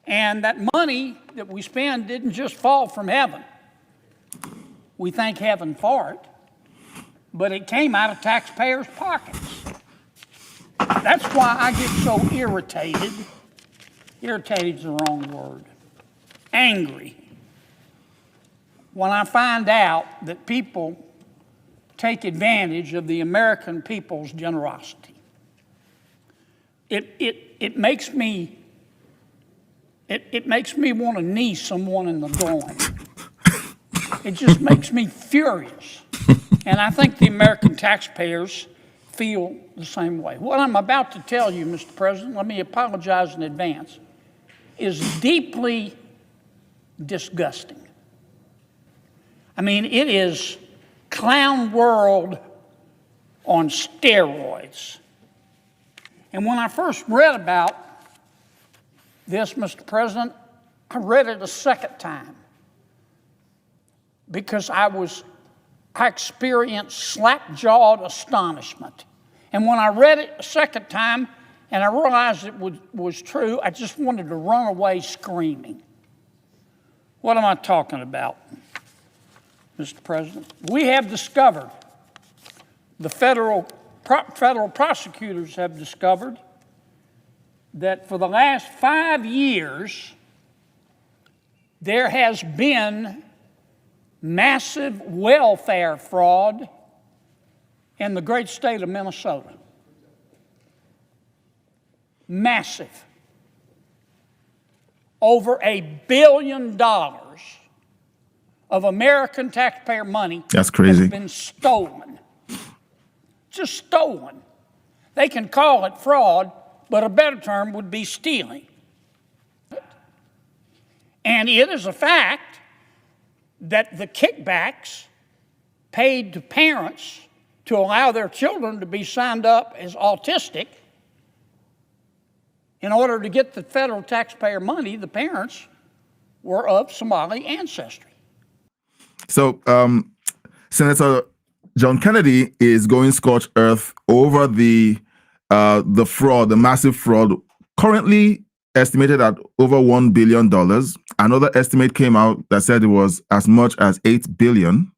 And that money that we spend didn't just fall from heaven. We thank heaven for it, but it came out of taxpayers' pockets. That's why I get so irritated. Irritated is the wrong word. Angry. When I find out that people take advantage of the American people's generosity. It makes me want to knee someone in the groin. It just makes me furious. And I think the American taxpayers feel the same way. What I'm about to tell you, Mr. President, let me apologize in advance, is deeply disgusting. I mean, it is clown world on steroids. And when I first read about this, Mr. President, I read it a second time because I experienced slack-jawed astonishment. And when I read it a second time and I realized it was true, I just wanted to run away screaming. What am I talking about, Mr. President? We have discovered, the federal prosecutors have discovered, that for the last 5 years, there has been massive welfare fraud in the great state of Minnesota. Massive. Over $1 billion of American taxpayer money. That's crazy. Has been stolen. Just stolen. They can call it fraud, but a better term would be stealing. And it is a fact that the kickbacks paid to parents to allow their children to be signed up as autistic, in order to get the federal taxpayer money, the parents were of Somali ancestry. So Senator John Kennedy is going scorched earth over the fraud, the massive fraud, currently estimated at over $1 billion. Another estimate came out that said it was as much as $8 billion.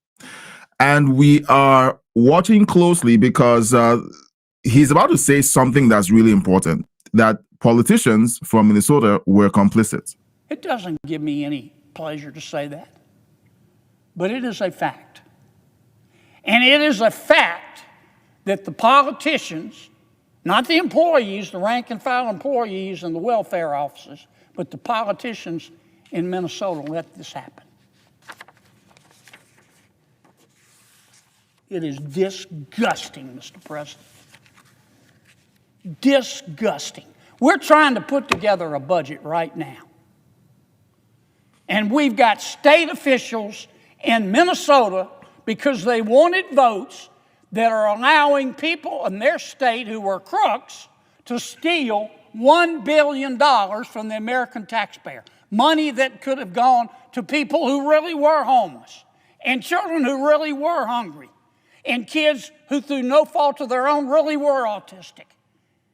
And we are watching closely because he's about to say something that's really important, that politicians from Minnesota were complicit. It doesn't give me any pleasure to say that, but it is a fact. And it is a fact that the politicians, not the employees, the rank and file employees and the welfare offices, but the politicians in Minnesota let this happen. It is disgusting, Mr. President. Disgusting. We're trying to put together a budget right now. And we've got state officials in Minnesota, because they wanted votes, that are allowing people in their state who were crooks to steal $1 billion from the American taxpayer. Money that could have gone to people who really were homeless, and children who really were hungry, and kids who, through no fault of their own, really were autistic,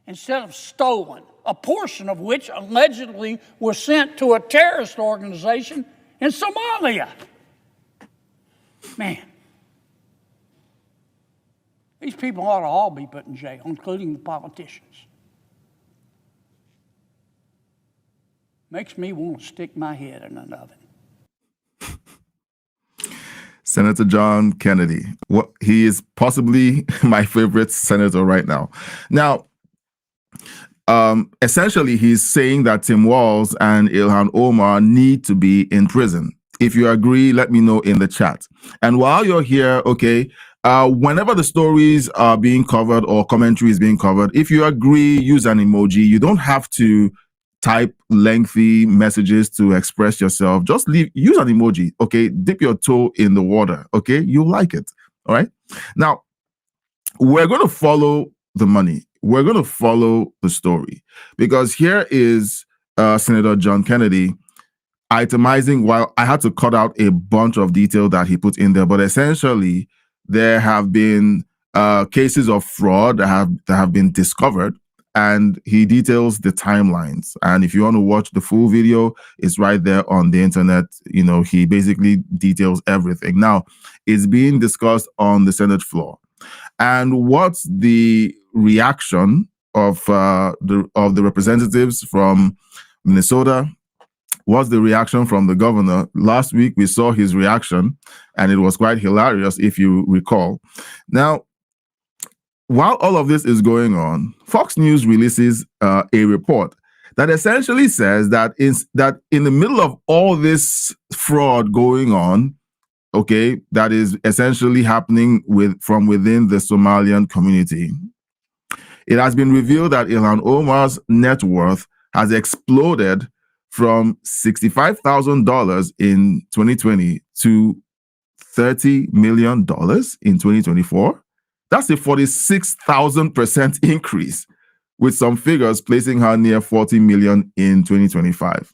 instead of stolen, a portion of which allegedly was sent to a terrorist organization in Somalia. Man, these people ought to all be put in jail, including the politicians. Makes me want to stick my head in an oven. Senator John Kennedy. He is possibly my favorite senator right now. Now, essentially, he's saying that Tim Walz and Ilhan Omar need to be in prison. If you agree, let me know in the chat. And while you're here, okay, whenever the stories are being covered or commentary is being covered, if you agree, use an emoji. You don't have to type lengthy messages to express yourself. Just use an emoji, okay? Dip your toe in the water, okay? You'll like it, all right? Now, we're going to follow the money. We're going to follow the story, because here is Senator John Kennedy itemizing, while I had to cut out a bunch of detail that he put in there, but essentially there have been cases of fraud that have been discovered, and he details the timelines. And if you want to watch the full video, it's right there on the internet. You know, he basically details everything. Now, it's being discussed on the Senate floor. And what's the reaction of the representatives from Minnesota? What's the reaction from the governor? Last week, we saw his reaction, and it was quite hilarious, if you recall. Now, while all of this is going on, Fox News releases a report that essentially says that in the middle of all this fraud going on, okay, that is essentially happening from within the Somalian community, it has been revealed that Ilhan Omar's net worth has exploded from $65,000 in 2020 to $30 million in 2024. That's a 46,000% increase, with some figures placing her near 40 million in 2025.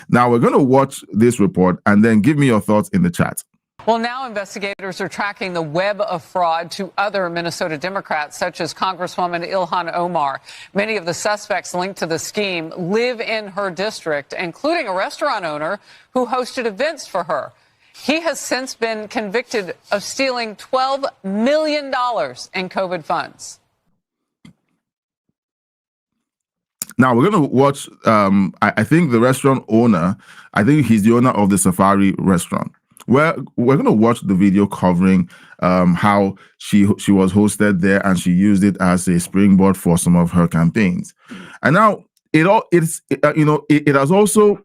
Now, we're going to watch this report and then give me your thoughts in the chat. Well, now investigators are tracking the web of fraud to other Minnesota Democrats, such as Congresswoman Ilhan Omar. Many of the suspects linked to the scheme live in her district, including a restaurant owner who hosted events for her. He has since been convicted of stealing $12 million in COVID funds. Now, we're going to watch, I think the restaurant owner, I think he's the owner of the Safari restaurant. We're going to watch the video covering how she was hosted there, and she used it as a springboard for some of her campaigns. And now it has also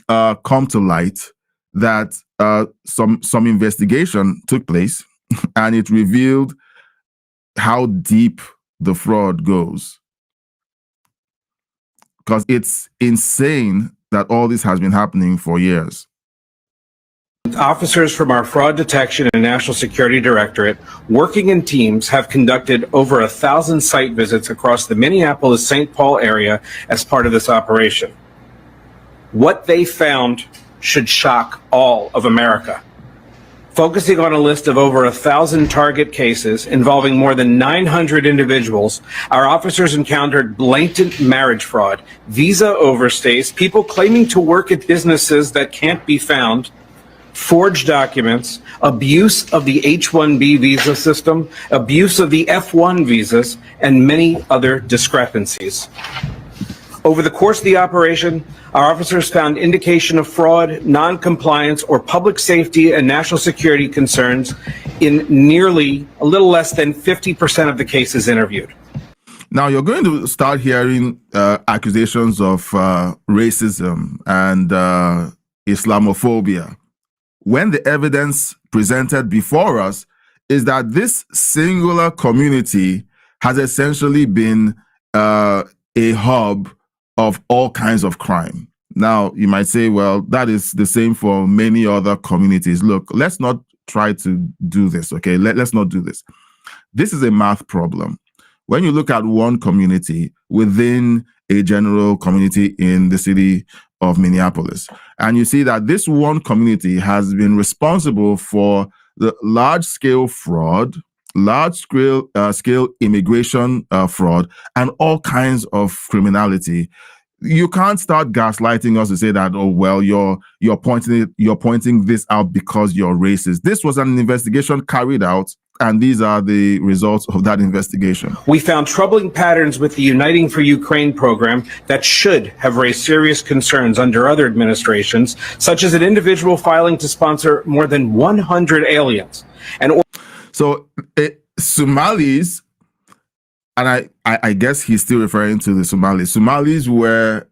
come to light that some investigation took place, and it revealed how deep the fraud goes. Because it's insane that all this has been happening for years. Officers from our Fraud Detection and National Security Directorate, working in teams, have conducted over 1,000 site visits across the Minneapolis-St. Paul area as part of this operation. What they found should shock all of America. Focusing on a list of over 1,000 target cases involving more than 900 individuals, our officers encountered blatant marriage fraud, visa overstays, people claiming to work at businesses that can't be found, forged documents, abuse of the H-1B visa system, abuse of the F-1 visas, and many other discrepancies. Over the course of the operation, our officers found indication of fraud, non-compliance, or public safety and national security concerns in nearly a little less than 50% of the cases interviewed. Now, you're going to start hearing accusations of racism and Islamophobia, when the evidence presented before us is that this singular community has essentially been a hub of all kinds of crime. Now, you might say, well, that is the same for many other communities. Look, let's not try to do this, okay? Let's not do this. This is a math problem. When you look at one community within a general community in the city of Minneapolis, and you see that this one community has been responsible for the large-scale fraud, large-scale immigration fraud, and all kinds of criminality, you can't start gaslighting us to say that, oh, well, you're pointing this out because you're racist. This was an investigation carried out, and these are the results of that investigation. We found troubling patterns with the Uniting for Ukraine program that should have raised serious concerns under other administrations, such as an individual filing to sponsor more than 100 aliens. So Somalis, and I guess he's still referring to the Somalis. Somalis were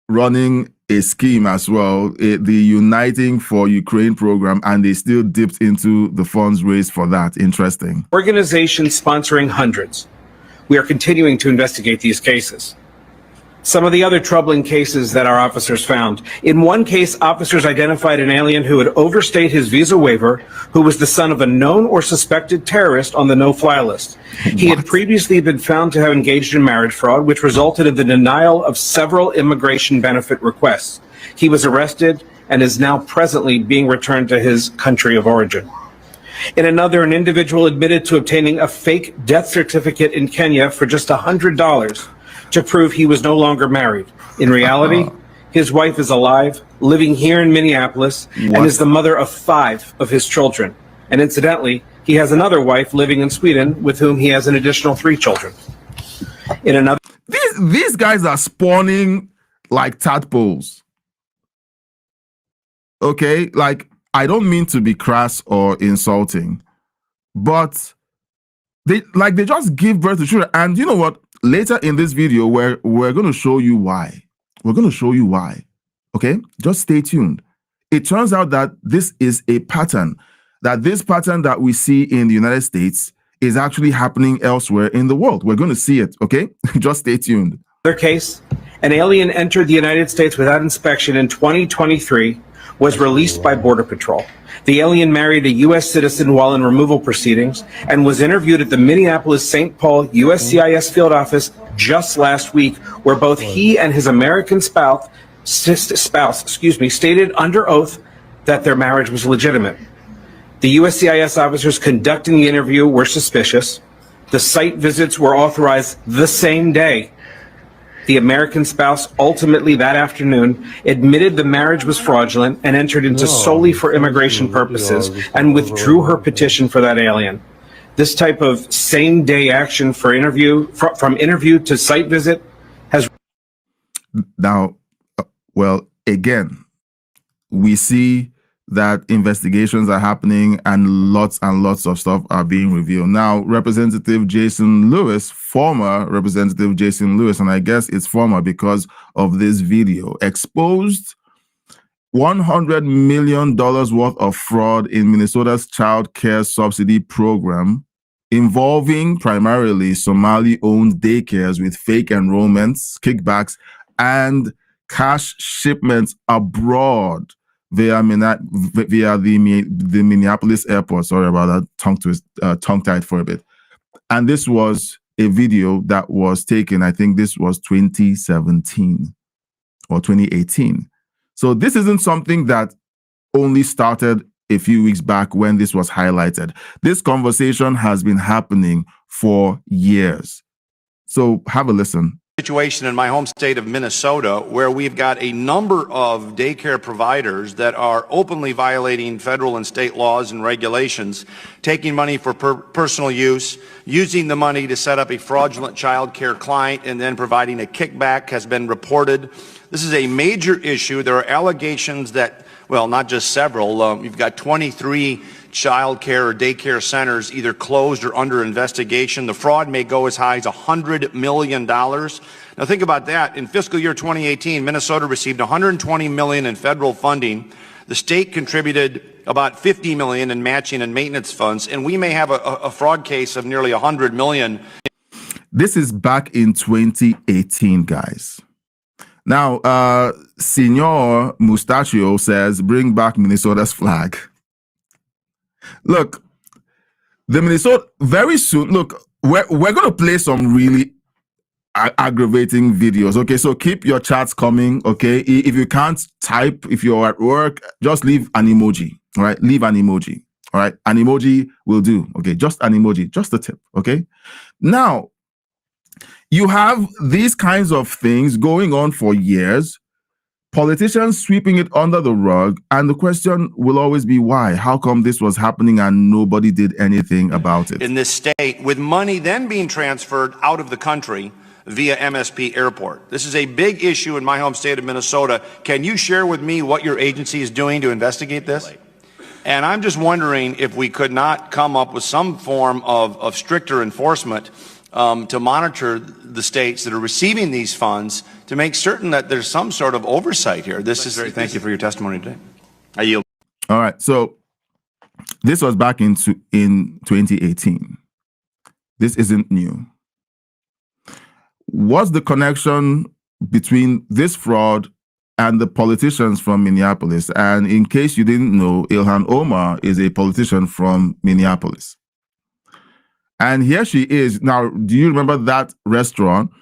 running a scheme as well, the Uniting for Ukraine program, and they still dipped into the funds raised for that. Interesting. Organizations sponsoring hundreds. We are continuing to investigate these cases. Some of the other troubling cases that our officers found. In one case, officers identified an alien who had overstayed his visa waiver, who was the son of a known or suspected terrorist on the no-fly list. He had previously been found to have engaged in marriage fraud, which resulted in the denial of several immigration benefit requests. He was arrested and is now presently being returned to his country of origin. In another, an individual admitted to obtaining a fake death certificate in Kenya for just $100 to prove he was no longer married. In reality, his wife is alive, living here in Minneapolis, and is the mother of 5 of his children. And incidentally, he has another wife living in Sweden with whom he has an additional 3 children. In another, these guys are spawning like tadpoles. Okay, like, I don't mean to be crass or insulting, but they just give birth to children. And you know what? Later in this video, we're going to show you why. We're going to show you why. Okay, just stay tuned. It turns out that this is a pattern. That this pattern that we see in the United States is actually happening elsewhere in the world. We're going to see it. Okay, just stay tuned. Another case, an alien entered the United States without inspection in 2023. Was released by Border Patrol. The alien married a U.S. citizen while in removal proceedings and was interviewed at the Minneapolis-St. Paul USCIS field office just last week, where both he and his American spouse, stated under oath that their marriage was legitimate. The USCIS officers conducting the interview were suspicious. The site visits were authorized the same day. The American spouse ultimately that afternoon admitted the marriage was fraudulent and entered into solely for immigration purposes and withdrew her petition for that alien. This type of same-day action for interview, from interview to site visit has... Now, well, again, we see that investigations are happening and lots of stuff are being revealed. Now, Representative Jason Lewis, former Representative Jason Lewis, and I guess it's former because of this video, exposed $100 million worth of fraud in Minnesota's child care subsidy program, involving primarily Somali-owned daycares with fake enrollments, kickbacks, and cash shipments abroad via the Minneapolis airport. Sorry about that, tongue-tied for a bit. And this was a video that was taken, I think this was 2017 or 2018. So this isn't something that only started a few weeks back when this was highlighted. This conversation has been happening for years. So have a listen. Situation in my home state of Minnesota where we've got a number of daycare providers that are openly violating federal and state laws and regulations, taking money for personal use, using the money to set up a fraudulent child care client, and then providing a kickback has been reported. This is a major issue. There are allegations that, well, not just several, you've got 23 child care or daycare centers either closed or under investigation. The fraud may go as high as $100 million. Now think about that. In fiscal year 2018, Minnesota received $120 million in federal funding. The state contributed about $50 million in matching and maintenance funds, and we may have a fraud case of nearly $100 million. This is back in 2018, guys. Now, Senor Mustachio says, bring back Minnesota's flag. Look, the Minnesota, very soon, look, we're going to play some really aggravating videos. Okay, so keep your chats coming. Okay, if you can't type, if you're at work, just leave an emoji. All right, leave an emoji. All right, an emoji will do. Okay, just an emoji, just a tip. Okay, now you have these kinds of things going on for years. Politicians sweeping it under the rug, and the question will always be why? How come this was happening and nobody did anything about it? In this state, with money then being transferred out of the country via MSP Airport. This is a big issue in my home state of Minnesota. Can you share with me what your agency is doing to investigate this? And I'm just wondering if we could not come up with some form of stricter enforcement to monitor the states that are receiving these funds to make certain that there's some sort of oversight here. Thank you for your testimony today. I yield. All right. So this was back in 2018. This isn't new. What's the connection between this fraud and the politicians from Minneapolis? And in case you didn't know, Ilhan Omar is a politician from Minneapolis. And here she is. Now, do you remember that restaurant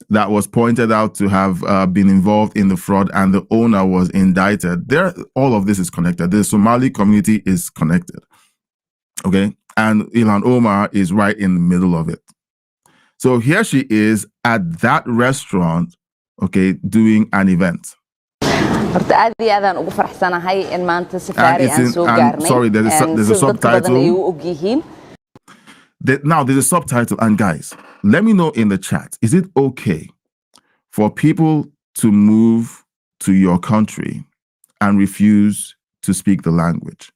that was pointed out to have been involved in the fraud and the owner was indicted? All of this is connected. The Somali community is connected. Okay? And Ilhan Omar is right in the middle of it. So here she is at that restaurant, okay, doing an event. horta aad iyo aadaan ugu faraxsanahay in maanta safari it's aan in- soo and gaarnay sorry, there's a sida dadka badan subtitle. ay u og yihiin Now, there's a subtitle. And guys, let me know in the chat, is it okay for people to move to your country and refuse to speak the language?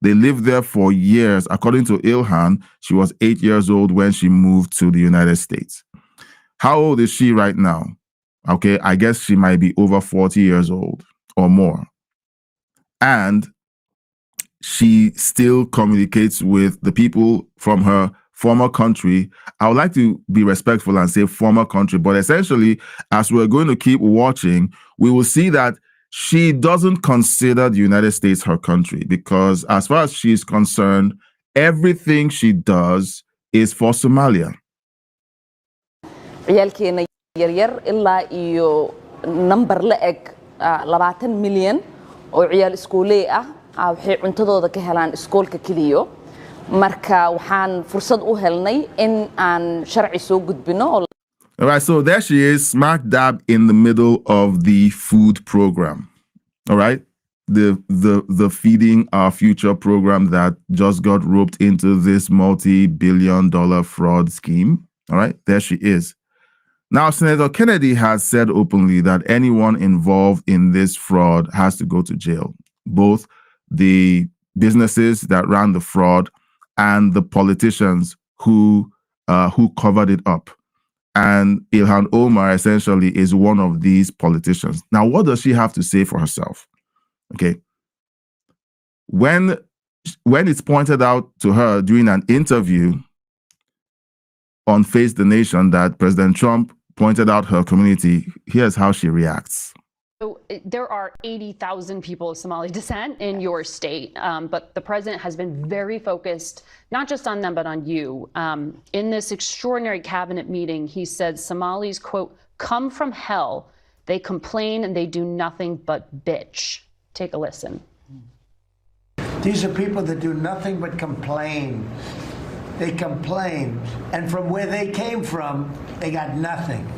They lived there for years. According to Ilhan, she was 8 years old when she moved to the United States. How old is she right now? Okay, I guess she might be over 40 years old or more. And she still communicates with the people from her former country. I would like to be respectful and say former country, but essentially, as we're going to keep watching, we will see that she doesn't consider the United States her country, because as far as she's concerned, everything she does is for Somalia. ciyaalkeena yaryar ilaa iyo number la eg 20 milyan oo ciyaal iskooley ah waxay cuntadooda ka helaan iskoolka kaliyo marka waxaan fursad u helnay in aan sharci soo gudbino. All right, so there she is, smack dab in the middle of the food program. All right, the Feeding Our Future program that just got roped into this multi-billion-dollar fraud scheme. All right, there she is. Now, Senator Kennedy has said openly that anyone involved in this fraud has to go to jail, both the businesses that ran the fraud and the politicians who covered it up. And Ilhan Omar essentially is one of these politicians. Now, what does she have to say for herself? Okay. When it's pointed out to her during an interview on Face the Nation that President Trump pointed out her community, here's how she reacts. So there are 80,000 people of Somali descent in your state, but the president has been very focused, not just on them, but on you. In this extraordinary cabinet meeting, he said Somalis, quote, come from hell. They complain and they do nothing but bitch. Take a listen. These are people that do nothing but complain. They complain. And from where they came from, they got nothing.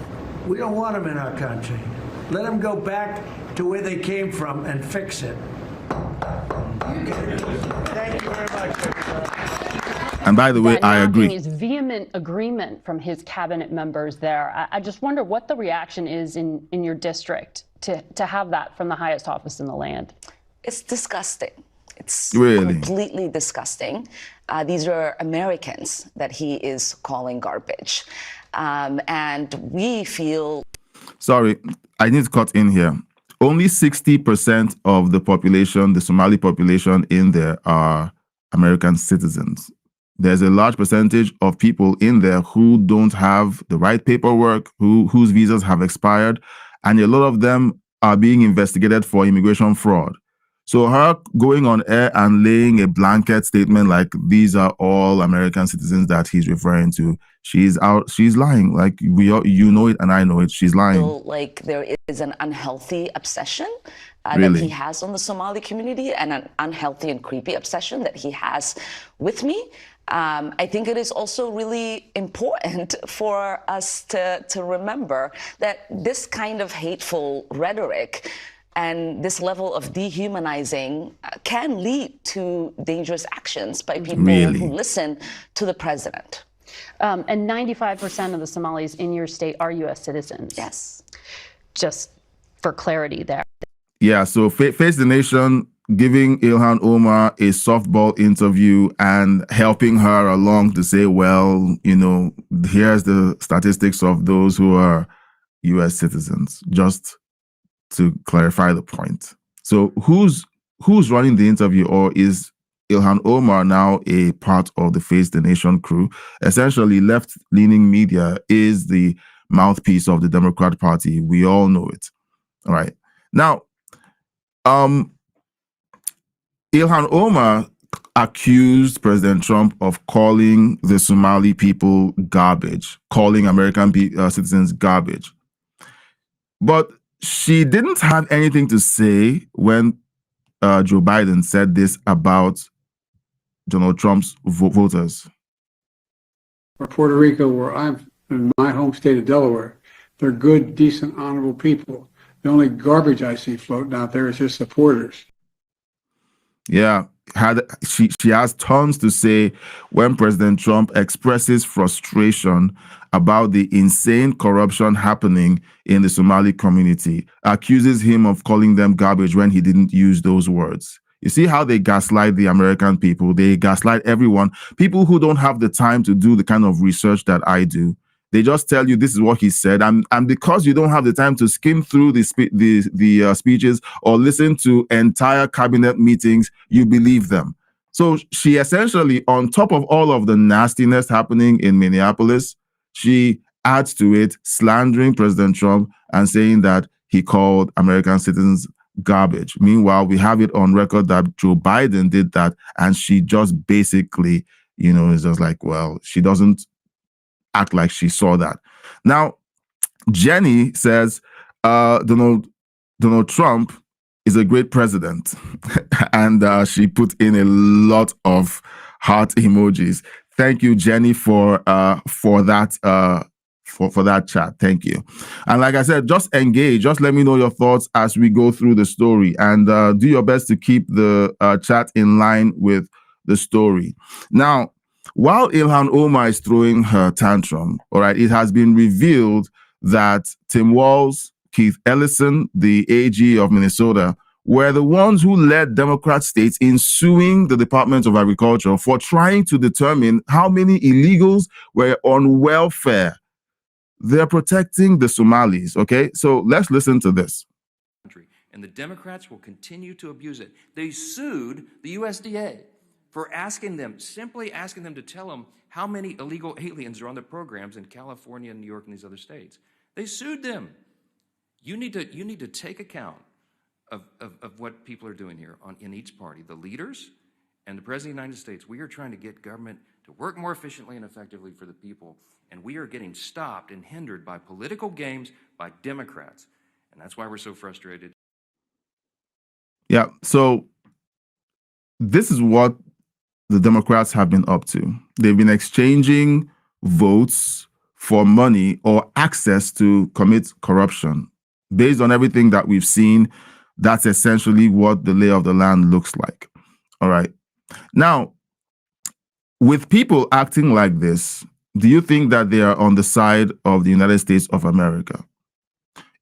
We don't want them in our country. Let them go back to where they came from and fix it. Thank you very much. And by the way, I agree. His vehement agreement from his cabinet members there. I just wonder what the reaction is in your district to have that from the highest office in the land. It's disgusting. It's Really? completely disgusting. These are Americans that he is calling garbage. And we feel... Sorry, I need to cut in here. Only 60% of the population, the Somali population in there, are American citizens. There's a large percentage of people in there who don't have the right paperwork, whose visas have expired, and a lot of them are being investigated for immigration fraud. So her going on air and laying a blanket statement like these are all American citizens that he's referring to, she's lying. Like you know it and I know it, she's lying. like there is an unhealthy obsession Really? that he has on the Somali community, and an unhealthy and creepy obsession that he has with me. I think it is also really important for us to remember that this kind of hateful rhetoric and this level of dehumanizing can lead to dangerous actions by people Really? who listen to the president. And 95% of the Somalis in your state are U.S. citizens. Yes. Just for clarity there. Yeah, so Face the Nation giving Ilhan Omar a softball interview and helping her along to say, well, you know, here's the statistics of those who are U.S. citizens, just to clarify the point. So who's running the interview, or is Ilhan Omar now a part of the Face the Nation crew? Essentially, left-leaning media is the mouthpiece of the Democrat Party. We all know it. All right. Now, Ilhan Omar accused President Trump of calling the Somali people garbage, calling American citizens garbage. But she didn't have anything to say when Joe Biden said this about Donald Trump's voters. Or Puerto Rico, where I'm in my home state of Delaware. They're good, decent, honorable people. The only garbage I see floating out there is his supporters. Yeah, she has tons to say when President Trump expresses frustration about the insane corruption happening in the Somali community, accuses him of calling them garbage when he didn't use those words. You see how they gaslight the American people? They gaslight everyone. People who don't have the time to do the kind of research that I do. They just tell you this is what he said, and because you don't have the time to skim through the speeches or listen to entire cabinet meetings, you believe them. So she essentially, on top of all of the nastiness happening in Minneapolis, she adds to it, slandering President Trump and saying that he called American citizens garbage. Meanwhile, we have it on record that Joe Biden did that, and she just basically, is just like, well, she doesn't act like she saw that. Now, Jenny says Donald Trump is a great president, and she put in a lot of heart emojis. Thank you, Jenny, for that for that chat. Thank you. And like I said, just engage. Just let me know your thoughts as we go through the story, and do your best to keep the chat in line with the story. Now, while Ilhan Omar is throwing her tantrum, all right, it has been revealed that Tim Walz, Keith Ellison, the AG of Minnesota, were the ones who led Democrat states in suing the Department of Agriculture for trying to determine how many illegals were on welfare. They're protecting the Somalis, okay? So let's listen to this. And the Democrats will continue to abuse it. They sued the USDA for simply asking them to tell them how many illegal aliens are on the programs in California and New York and these other states. They sued them. You need to take account of what people are doing here in each party. The leaders and the President of the United States, we are trying to get government to work more efficiently and effectively for the people, and we are getting stopped and hindered by political games by Democrats. And that's why we're so frustrated. Yeah, so this is what the Democrats have been up to. They've been exchanging votes for money or access to commit corruption. Based on everything that we've seen, that's essentially what the lay of the land looks like. All right. Now, with people acting like this, do you think that they are on the side of the United States of America?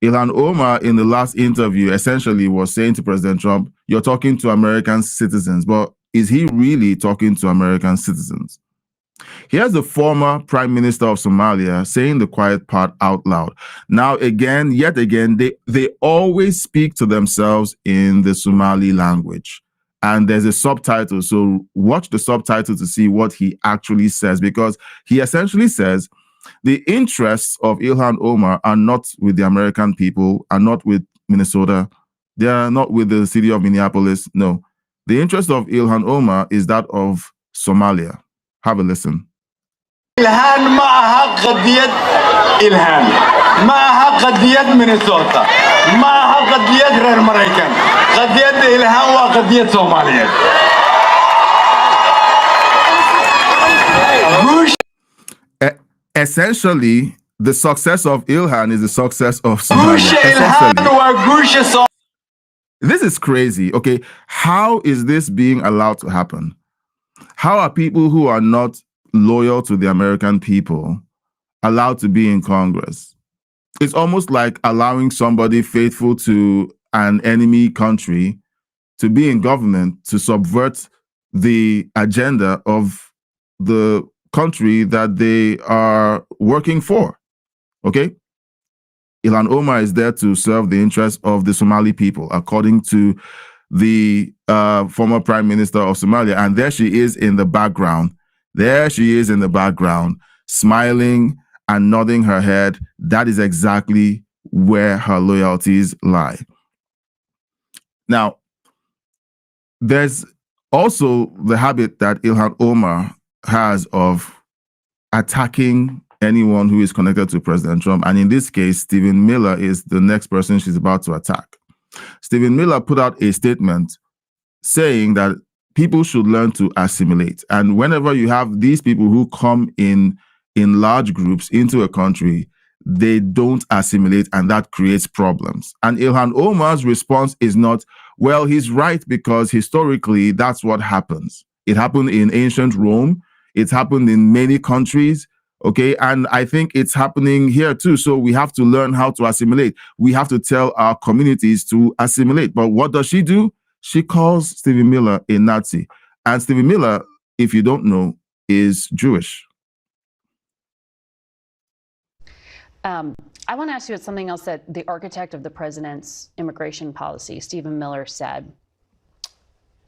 Ilhan Omar, in the last interview, essentially was saying to President Trump, you're talking to American citizens, but is he really talking to American citizens? Here's the former Prime Minister of Somalia saying the quiet part out loud. Now, yet again, they always speak to themselves in the Somali language. And there's a subtitle. So watch the subtitle to see what he actually says, because he essentially says the interests of Ilhan Omar are not with the American people, are not with Minnesota. They are not with the city of Minneapolis. No. The interest of Ilhan Omar is that of Somalia. Have a listen. إلهان معها قضية إلهان معها قضية مينيسوتا معها قضية غير مريكان قضية إلهان وقضية صوماليا. Essentially, the success of Ilhan is the success of Somalia. This is crazy. Okay, how is this being allowed to happen? How are people who are not loyal to the American people allowed to be in Congress? It's almost like allowing somebody faithful to an enemy country to be in government to subvert the agenda of the country that they are working for. Okay? Ilhan Omar is there to serve the interests of the Somali people, according to the former Prime Minister of Somalia. And there she is in the background. There she is in the background, smiling and nodding her head. That is exactly where her loyalties lie. Now, there's also the habit that Ilhan Omar has of attacking anyone who is connected to President Trump. And in this case, Stephen Miller is the next person she's about to attack. Stephen Miller put out a statement saying that people should learn to assimilate. And whenever you have these people who come in in large groups into a country, they don't assimilate, and that creates problems. And Ilhan Omar's response is not, well, he's right, because historically that's what happens. It happened in ancient Rome. It's happened in many countries. Okay. And I think it's happening here too. So we have to learn how to assimilate. We have to tell our communities to assimilate. But what does she do? She calls Stephen Miller a Nazi. And Stephen Miller, if you don't know, is Jewish. I want to ask you about something else that the architect of the president's immigration policy, Stephen Miller, said.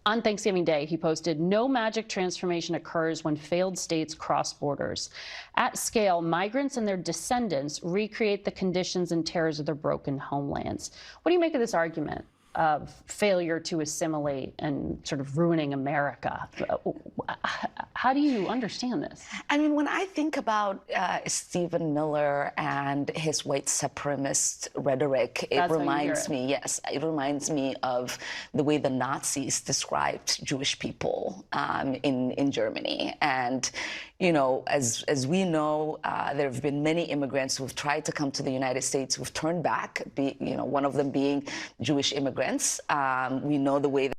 On Thanksgiving Day, he posted, "No magic transformation occurs when failed states cross borders. At scale, migrants and their descendants recreate the conditions and terrors of their broken homelands." What do you make of this argument of failure to assimilate and sort of ruining America? How do you understand this? I mean, when I think about Stephen Miller and his white supremacist rhetoric, it reminds me, yes, it reminds me of the way the Nazis described Jewish people in Germany. And, you know, as we know, there have been many immigrants who have tried to come to the United States who've turned back, one of them being Jewish immigrants. We know the way that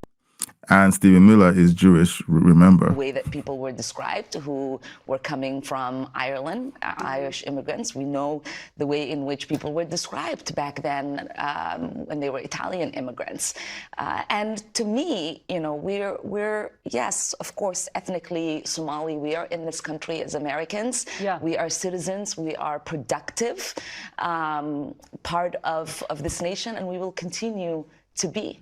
And Stephen Miller is Jewish, remember. The way that people were described who were coming from Ireland, Irish immigrants. We know the way in which people were described back then when they were Italian immigrants. And to me, you know, we're yes, of course, ethnically Somali. We are in this country as Americans. Yeah. We are citizens. We are productive part of this nation, and we will continue to be.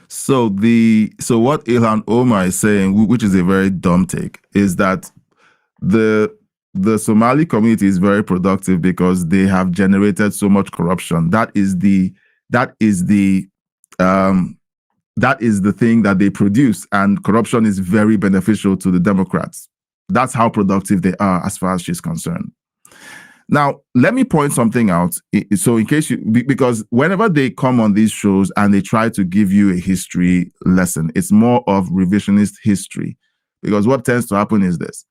So what Ilhan Omar is saying, which is a very dumb take, is that the Somali community is very productive because they have generated so much corruption. That is the thing that they produce, and corruption is very beneficial to the Democrats. That's how productive they are as far as she's concerned. Now, let me point something out. So in case because whenever they come on these shows and they try to give you a history lesson, it's more of revisionist history. Because what tends to happen is this.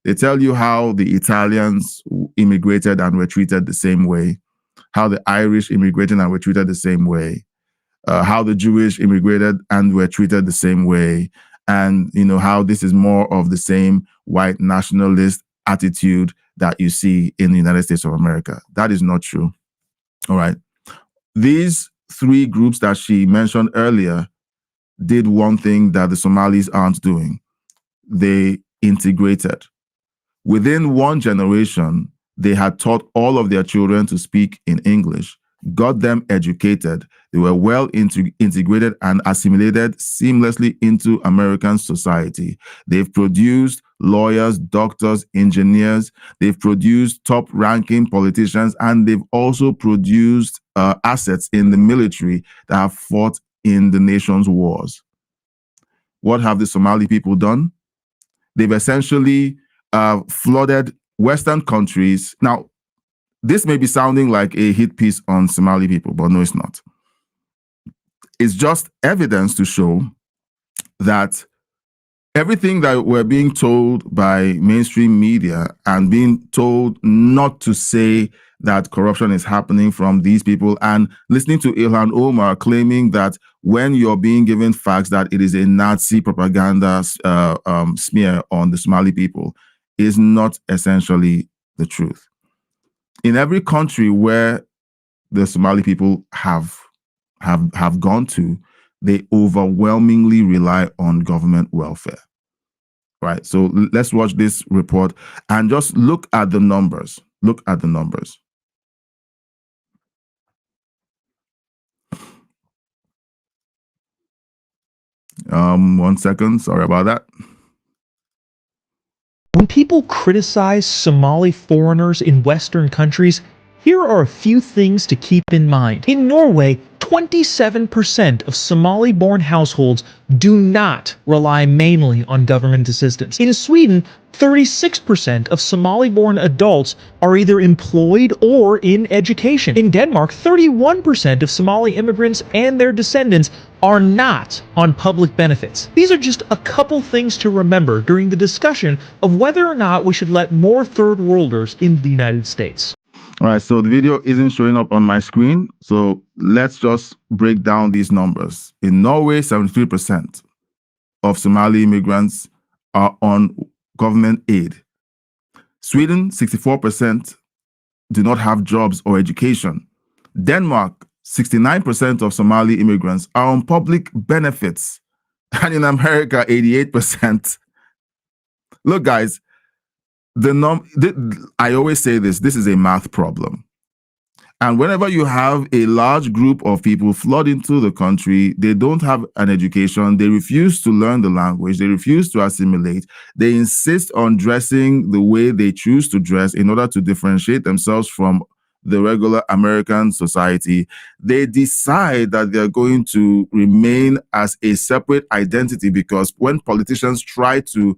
They tell you how the Italians immigrated and were treated the same way, how the Irish immigrated and were treated the same way, how the Jewish immigrated and were treated the same way, and you know how this is more of the same white nationalist attitude that you see in the United States of America. That is not true. All right. These three groups that she mentioned earlier did one thing that the Somalis aren't doing. They integrated. Within one generation, they had taught all of their children to speak in English, got them educated. They were well integrated and assimilated seamlessly into American society. They've produced lawyers, doctors, engineers. They've produced top-ranking politicians, and they've also produced assets in the military that have fought in the nation's wars. What have the Somali people done? They've essentially flooded Western countries. Now, this may be sounding like a hit piece on Somali people, but no, it's not. It's just evidence to show that everything that we're being told by mainstream media and being told not to say that corruption is happening from these people, and listening to Ilhan Omar claiming that when you're being given facts that it is a Nazi propaganda smear on the Somali people, is not essentially the truth. In every country where the Somali people have gone to, they overwhelmingly rely on government welfare. Right. So let's watch this report and just look at the numbers. Look at the numbers. One second. Sorry about that. When people criticize Somali foreigners in Western countries, here are a few things to keep in mind. In Norway, 27% of Somali-born households do not rely mainly on government assistance. In Sweden, 36% of Somali-born adults are either employed or in education. In Denmark, 31% of Somali immigrants and their descendants are not on public benefits. These are just a couple things to remember during the discussion of whether or not we should let more third worlders in the United States. All right, so the video isn't showing up on my screen. So let's just break down these numbers. In Norway, 73% of Somali immigrants are on government aid. Sweden, 64% do not have jobs or education. Denmark, 69% of Somali immigrants are on public benefits. And in America, 88%. Look, guys, I always say this is a math problem. And whenever you have a large group of people flood into the country, they don't have an education, they refuse to learn the language, they refuse to assimilate, they insist on dressing the way they choose to dress in order to differentiate themselves from the regular American society. They decide that they're going to remain as a separate identity because when politicians try to,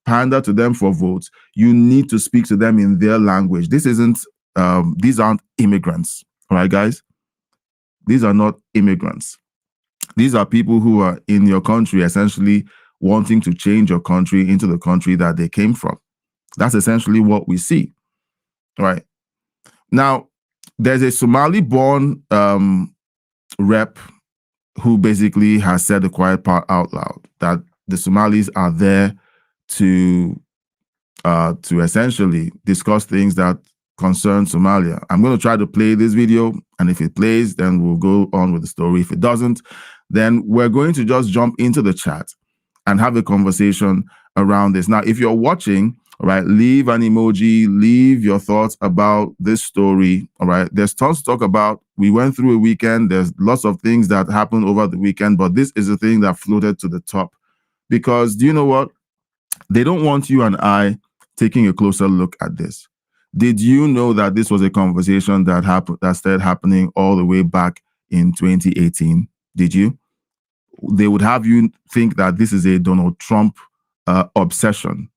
pander to them for votes, you need to speak to them in their language. These aren't immigrants, all right, guys? These are not immigrants. These are people who are in your country essentially wanting to change your country into the country that they came from. That's essentially what we see, right? Now, there's a Somali-born rep who basically has said the quiet part out loud, that the Somalis are there to essentially discuss things that concern Somalia. I'm going to try to play this video, and if it plays, then we'll go on with the story. If it doesn't, then we're going to just jump into the chat and have a conversation around this. Now, if you're watching, all right, leave an emoji, leave your thoughts about this story, all right? There's tons to talk about. We went through a weekend. There's lots of things that happened over the weekend, but this is the thing that floated to the top. Because do you know what? They don't want you and I taking a closer look at this. Did you know that this was a conversation that started happening all the way back in 2018? Did you? They would have you think that this is a Donald Trump obsession.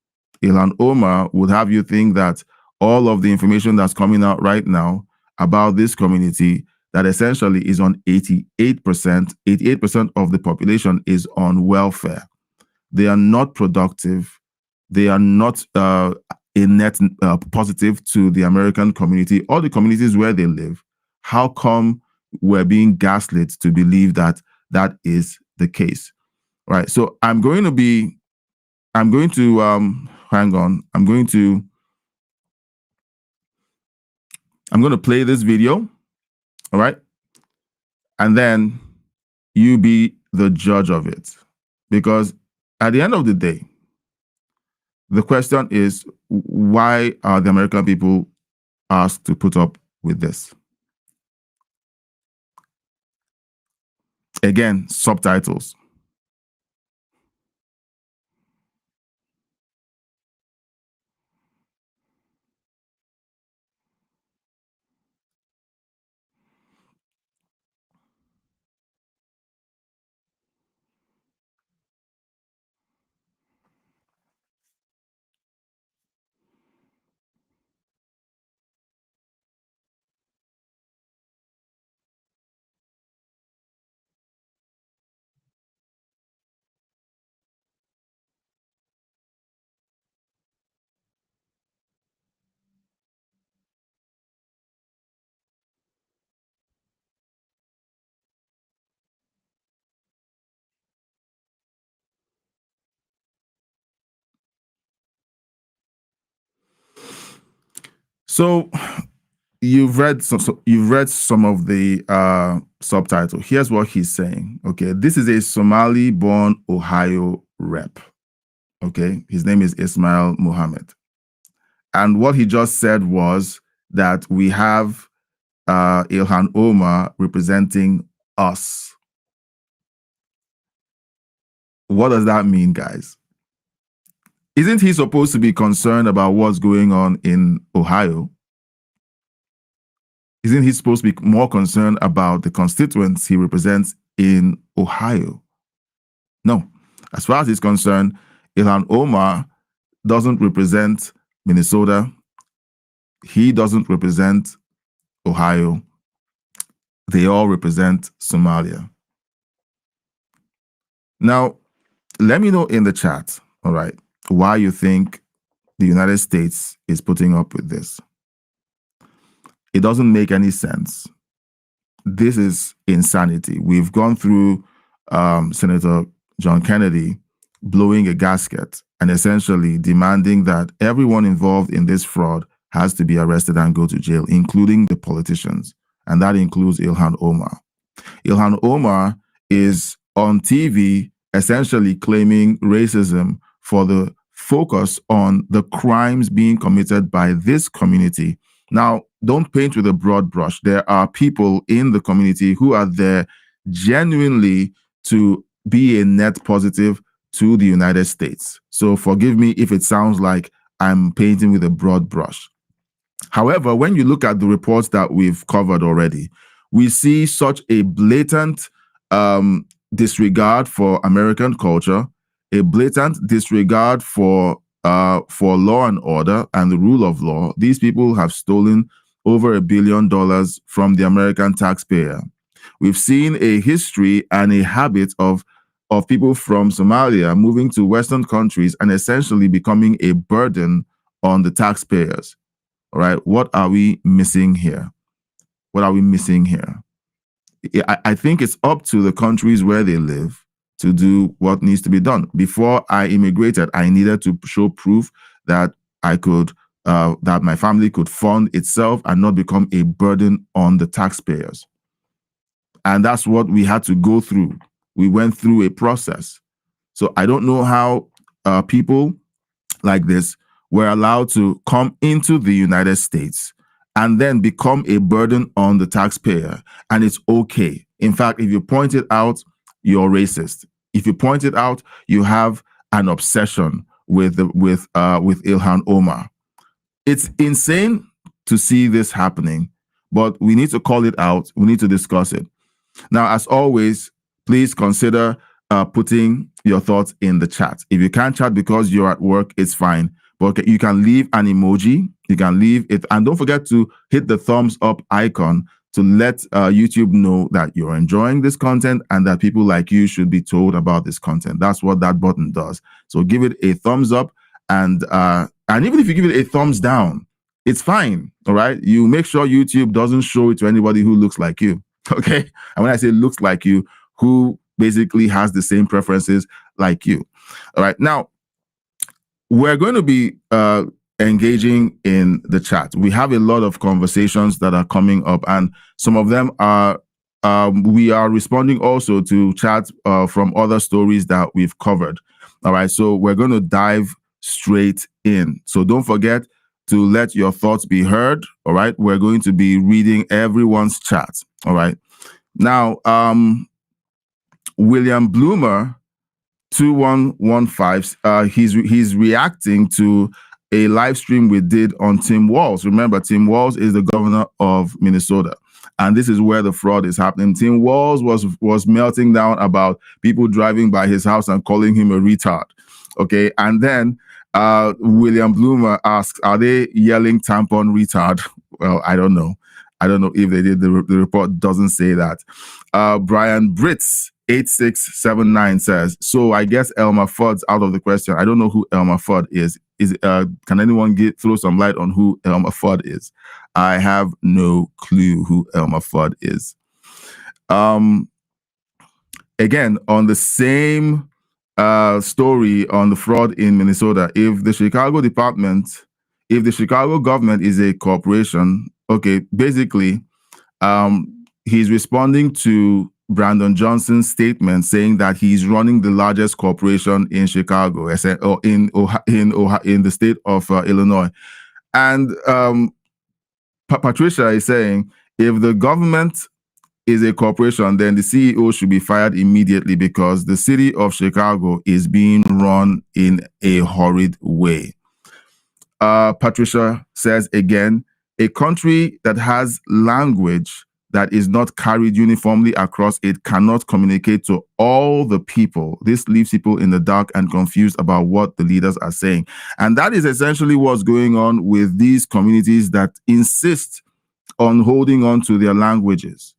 Ilhan Omar would have you think that all of the information that's coming out right now about this community, that essentially is on 88% of the population is on welfare. They are not productive. They are not a net positive to the American community or the communities where they live. How come we're being gaslit to believe that that is the case? Right. So I'm going to play this video. All right. And then you be the judge of it. Because at the end of the day, the question is, why are the American people asked to put up with this? Again, subtitles. So you've read some of the subtitle. Here's what he's saying. Okay, this is a Somali-born Ohio rep. Okay, his name is Ismail Muhammad, and what he just said was that we have Ilhan Omar representing us. What does that mean, guys? Isn't he supposed to be concerned about what's going on in Ohio? Isn't he supposed to be more concerned about the constituents he represents in Ohio? No. As far as he's concerned, Ilhan Omar doesn't represent Minnesota. He doesn't represent Ohio. They all represent Somalia. Now, let me know in the chat, all right, why you think the United States is putting up with this. It doesn't make any sense. This is insanity. We've gone through Senator John Kennedy blowing a gasket and essentially demanding that everyone involved in this fraud has to be arrested and go to jail, including the politicians. And that includes Ilhan Omar. Ilhan Omar is on TV essentially claiming racism for the focus on the crimes being committed by this community. Now, don't paint with a broad brush. There are people in the community who are there genuinely to be a net positive to the United States. So forgive me if it sounds like I'm painting with a broad brush. However, when you look at the reports that we've covered already, we see such a blatant disregard for American culture, a blatant disregard for law and order and the rule of law. These people have stolen over $1 billion from the American taxpayer. We've seen a history and a habit of people from Somalia moving to Western countries and essentially becoming a burden on the taxpayers. All right, what are we missing here? What are we missing here? I think it's up to the countries where they live to do what needs to be done. Before I immigrated, I needed to show proof that I could, that my family could fund itself and not become a burden on the taxpayers. And that's what we had to go through. We went through a process. So I don't know how people like this were allowed to come into the United States and then become a burden on the taxpayer. And it's okay. In fact, if you point it out, you're racist. If you point it out, you have an obsession with Ilhan Omar. It's insane to see this happening, but we need to call it out. We need to discuss it. Now, as always, please consider putting your thoughts in the chat. If you can't chat because you're at work, it's fine. But you can leave an emoji. You can leave it. And don't forget to hit the thumbs up icon to let YouTube know that you're enjoying this content and that people like you should be told about this content. That's what that button does. So give it a thumbs up. And even if you give it a thumbs down, it's fine. All right. You make sure YouTube doesn't show it to anybody who looks like you. Okay. And when I say looks like you, who basically has the same preferences like you. All right. Now, we're going to be engaging in the chat. We have a lot of conversations that are coming up, and some of them are, we are responding also to chats from other stories that we've covered. All right. So we're going to dive straight in. So don't forget to let your thoughts be heard. All right. We're going to be reading everyone's chat. All right. Now, William Bloomer 2115, he's reacting to a live stream we did on Tim Walz. Remember, Tim Walz is the governor of Minnesota, and this is where the fraud is happening. Tim Walz was melting down about people driving by his house and calling him a retard. Okay, and then William Bloomer asks, "Are they yelling tampon retard?" Well, I don't know. I don't know if they did. The report doesn't say that. Brian Britz 8679 says, so I guess Elmer Fudd's out of the question. I don't know who Elmer Fudd is. Can anyone throw some light on who Elmer Fudd is? I have no clue who Elmer Fudd is. Again, on the same story on the fraud in Minnesota, if the Chicago government is a corporation, okay, basically, he's responding to Brandon Johnson's statement saying that he's running the largest corporation in Chicago, or in the state of Illinois. And Patricia is saying, if the government is a corporation, then the CEO should be fired immediately because the city of Chicago is being run in a horrid way. Patricia says again, A country that has language that is not carried uniformly across it cannot communicate to all the people. This leaves people in the dark and confused about what the leaders are saying. And that is essentially what's going on with these communities that insist on holding on to their languages.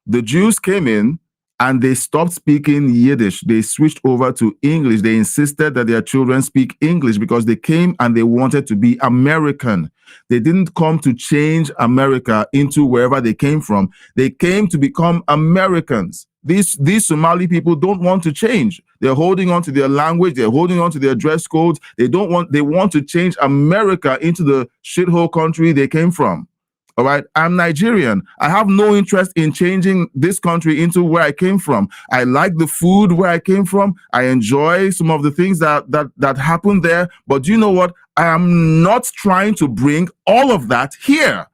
The Jews came in and they stopped speaking Yiddish. They switched over to English. They insisted that their children speak English because they came and they wanted to be American. They didn't come to change America into wherever they came from. They came to become Americans. These Somali people don't want to change. They're holding on to their language. They're holding on to their dress codes. They want to change America into the shithole country they came from. All right. I'm Nigerian. I have no interest in changing this country into where I came from. I like the food where I came from. I enjoy some of the things that happened there. But you know what? I am not trying to bring all of that here.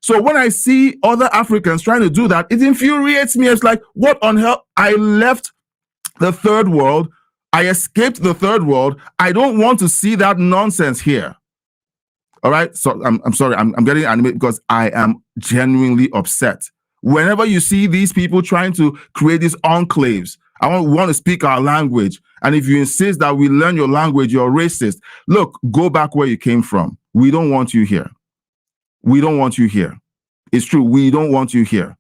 So when I see other Africans trying to do that, it infuriates me. It's like, what on hell? I left the third world. I escaped the third world. I don't want to see that nonsense here. All right. So I'm sorry. I'm getting animated because I am genuinely upset. Whenever you see these people trying to create these enclaves, we want to speak our language. And if you insist that we learn your language, you're racist. Look, go back where you came from. We don't want you here. We don't want you here. It's true. We don't want you here.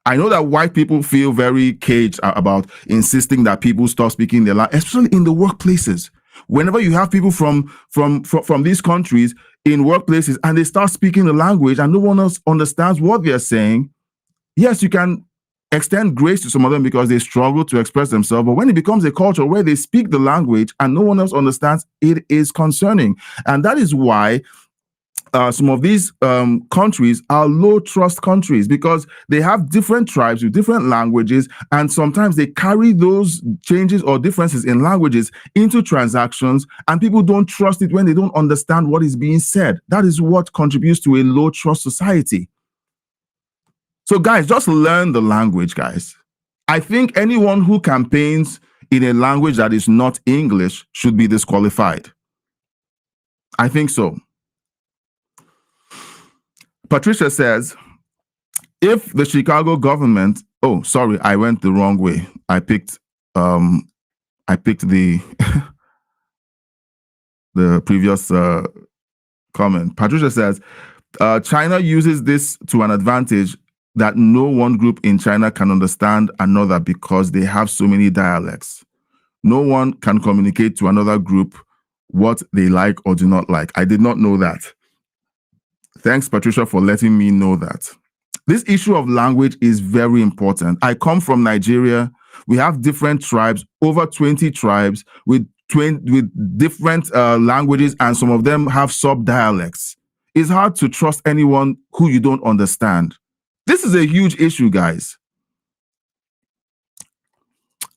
I know that white people feel very caged about insisting that people stop speaking their language, especially in the workplaces. Whenever you have people from these countries in workplaces and they start speaking the language and no one else understands what they're saying, yes, you can extend grace to some of them because they struggle to express themselves. But when it becomes a culture where they speak the language and no one else understands, it is concerning. And that is why some of these countries are low trust countries, because they have different tribes with different languages, and sometimes they carry those changes or differences in languages into transactions, and people don't trust it when they don't understand what is being said. That is what contributes to a low trust society. So guys, just learn the language, guys. I think anyone who campaigns in a language that is not English should be disqualified. I think so. Patricia says, if the Chicago government, oh, sorry, I went the wrong way. I picked the the previous comment. Patricia says, China uses this to an advantage that no one group in China can understand another because they have so many dialects. No one can communicate to another group what they like or do not like. I did not know that. Thanks, Patricia, for letting me know that. This issue of language is very important. I come from Nigeria. We have different tribes, over 20 tribes with different languages, and some of them have sub-dialects. It's hard to trust anyone who you don't understand. This is a huge issue, guys.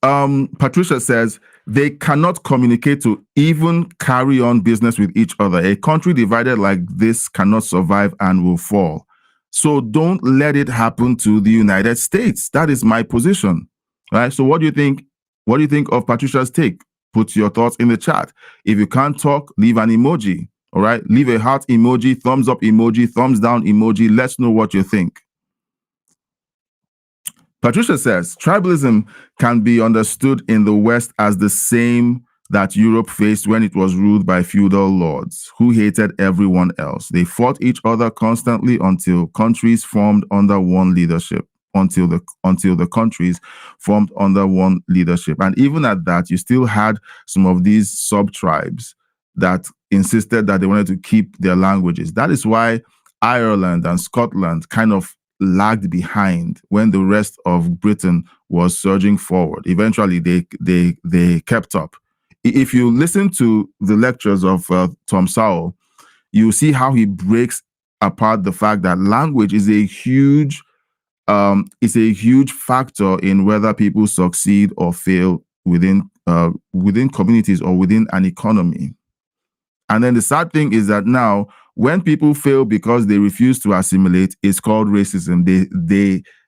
Patricia says, they cannot communicate to even carry on business with each other. A country divided like this cannot survive and will fall. So don't let it happen to the United States. That is my position. Right? So what do you think? What do you think of Patricia's take? Put your thoughts in the chat. If you can't talk, leave an emoji. All right? Leave a heart emoji, thumbs up emoji, thumbs down emoji. Let's know what you think. Patricia says, tribalism can be understood in the West as the same that Europe faced when it was ruled by feudal lords who hated everyone else. They fought each other constantly until countries formed under one leadership, until the countries formed under one leadership. And even at that, you still had some of these sub-tribes that insisted that they wanted to keep their languages. That is why Ireland and Scotland kind of lagged behind when the rest of Britain was surging forward. Eventually, they kept up. If you listen to the lectures of Tom Sowell, you see how he breaks apart the fact that language is a huge factor in whether people succeed or fail within communities or within an economy. And then the sad thing is that now, when people fail because they refuse to assimilate, it's called racism.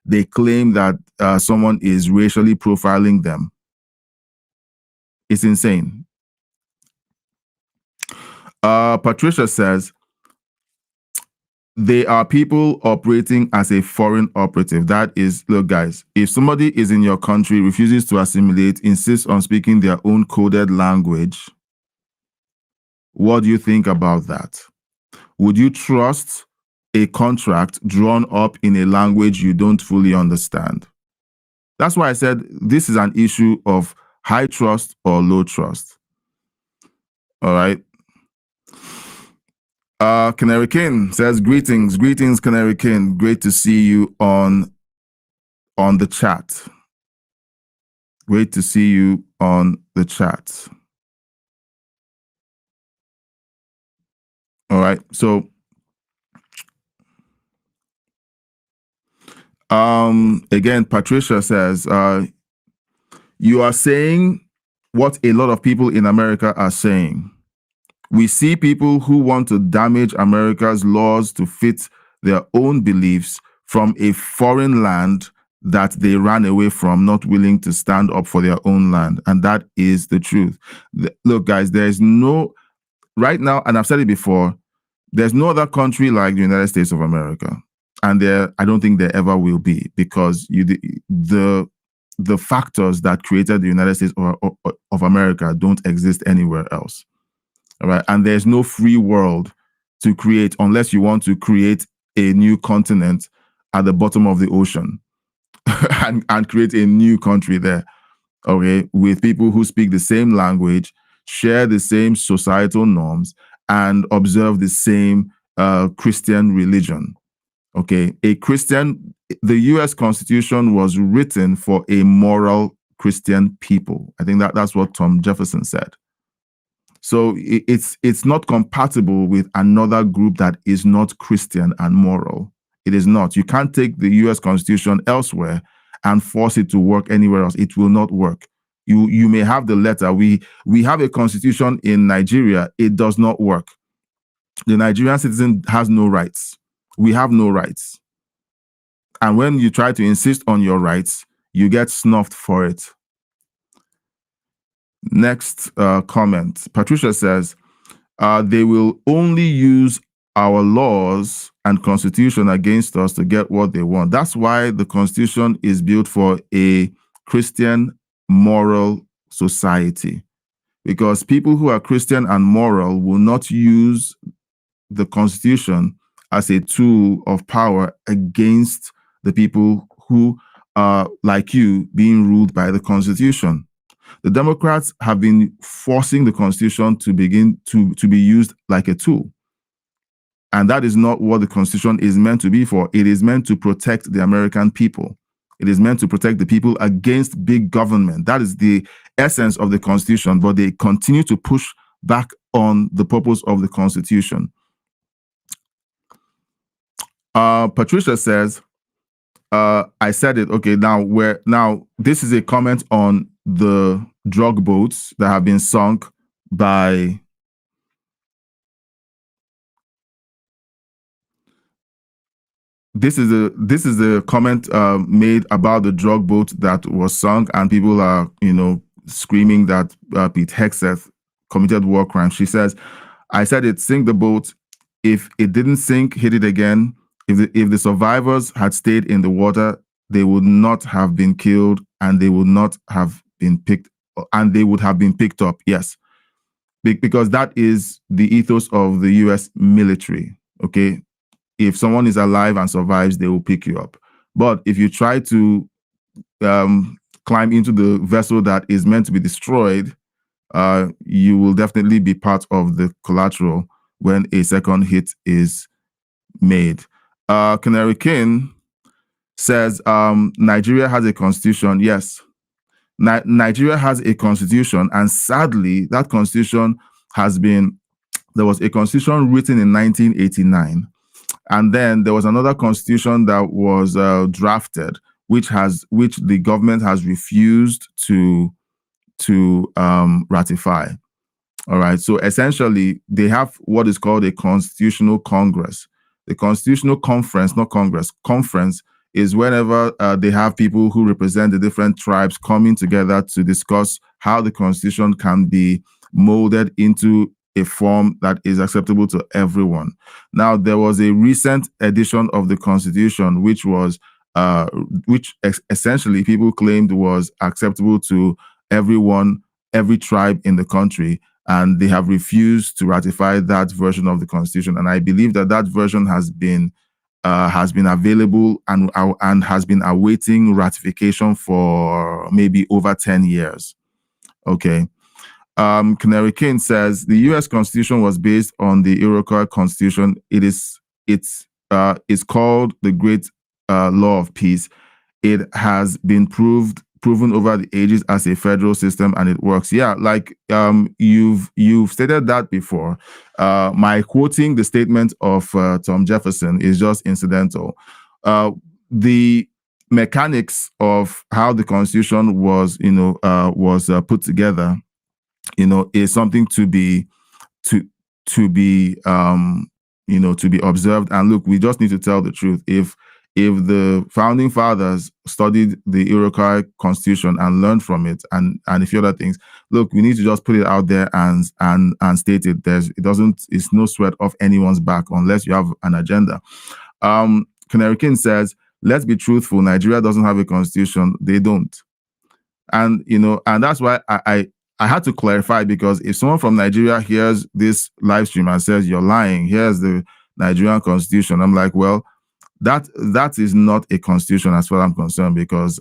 They claim that someone is racially profiling them. It's insane. Patricia says, they are people operating as a foreign operative. That is, look, guys, if somebody is in your country, refuses to assimilate, insists on speaking their own coded language, what do you think about that? Would you trust a contract drawn up in a language you don't fully understand? That's why I said this is an issue of high trust or low trust. All right. Canary King says, greetings, Canary King. Great to see you on the chat. Great to see you on the chat. All right. So, again, Patricia says, you are saying what a lot of people in America are saying. We see people who want to damage America's laws to fit their own beliefs from a foreign land that they ran away from, not willing to stand up for their own land. And that is the truth. Look, guys, there's no, right now, and I've said it before, there's no other country like the United States of America. And I don't think there ever will be, because the factors that created the United States of America don't exist anywhere else. All right. And there's no free world to create unless you want to create a new continent at the bottom of the ocean and create a new country there. Okay. With people who speak the same language, share the same societal norms, and observe the same Christian religion. Okay. The US Constitution was written for a moral Christian people. I think that's what Tom Jefferson said. So it's not compatible with another group that is not Christian and moral. It is not. You can't take the US Constitution elsewhere and force it to work anywhere else. It will not work. You may have the letter. We have a constitution in Nigeria. It does not work. The Nigerian citizen has no rights. We have no rights. And when you try to insist on your rights, you get snuffed for it. Next comment. Patricia says, they will only use our laws and constitution against us to get what they want. That's why the constitution is built for a Christian moral society, because people who are Christian and moral will not use the constitution as a tool of power against the people who are like you, being ruled by the constitution. The Democrats have been forcing the Constitution to begin to be used like a tool. And that is not what the Constitution is meant to be for. It is meant to protect the American people. It is meant to protect the people against big government. That is the essence of the Constitution, but they continue to push back on the purpose of the Constitution. Patricia says, I said it. Okay, now this is a comment on the drug boats that have been sunk by this is a comment made about the drug boat that was sunk, and people are screaming that Pete Hegseth committed war crimes. She says, I said it, sink the boat. If it didn't sink, hit it again. If the survivors had stayed in the water, they would not have been killed, and they would not have been picked, and they would have been picked up. Yes, because that is the ethos of the U.S. military. Okay, if someone is alive and survives, they will pick you up. But if you try to climb into the vessel that is meant to be destroyed, you will definitely be part of the collateral when a second hit is made. Canary King says Nigeria has a constitution. Yes, Nigeria has a constitution, and sadly, that constitution there was a constitution written in 1989, and then there was another constitution that was drafted, which the government has refused to ratify. All right, so essentially, they have what is called a constitutional congress. The Constitutional Conference, not Congress, conference is whenever they have people who represent the different tribes coming together to discuss how the Constitution can be molded into a form that is acceptable to everyone. Now, there was a recent edition of the Constitution, which was essentially people claimed was acceptable to everyone, every tribe in the country, and they have refused to ratify that version of the Constitution. And I believe that that version has been available and has been awaiting ratification for maybe over 10 years. Okay. Canary King says the U.S. Constitution was based on the Iroquois Constitution. It's called the Great Law of Peace. It has been proven over the ages as a federal system, and it works. Yeah, like you've stated that before. My quoting the statement of Tom Jefferson is just incidental. The mechanics of how the Constitution was put together, is something to be observed. And look, we just need to tell the truth. If the founding fathers studied the Iroquois Constitution and learned from it, and a few other things, look, we need to just put it out there and state it. It's no sweat off anyone's back unless you have an agenda. Canary King says, let's be truthful. Nigeria doesn't have a constitution. They don't. And and that's why I had to clarify, because if someone from Nigeria hears this live stream and says you're lying, here's the Nigerian constitution, I'm like, well, that is not a constitution as far as I'm concerned, because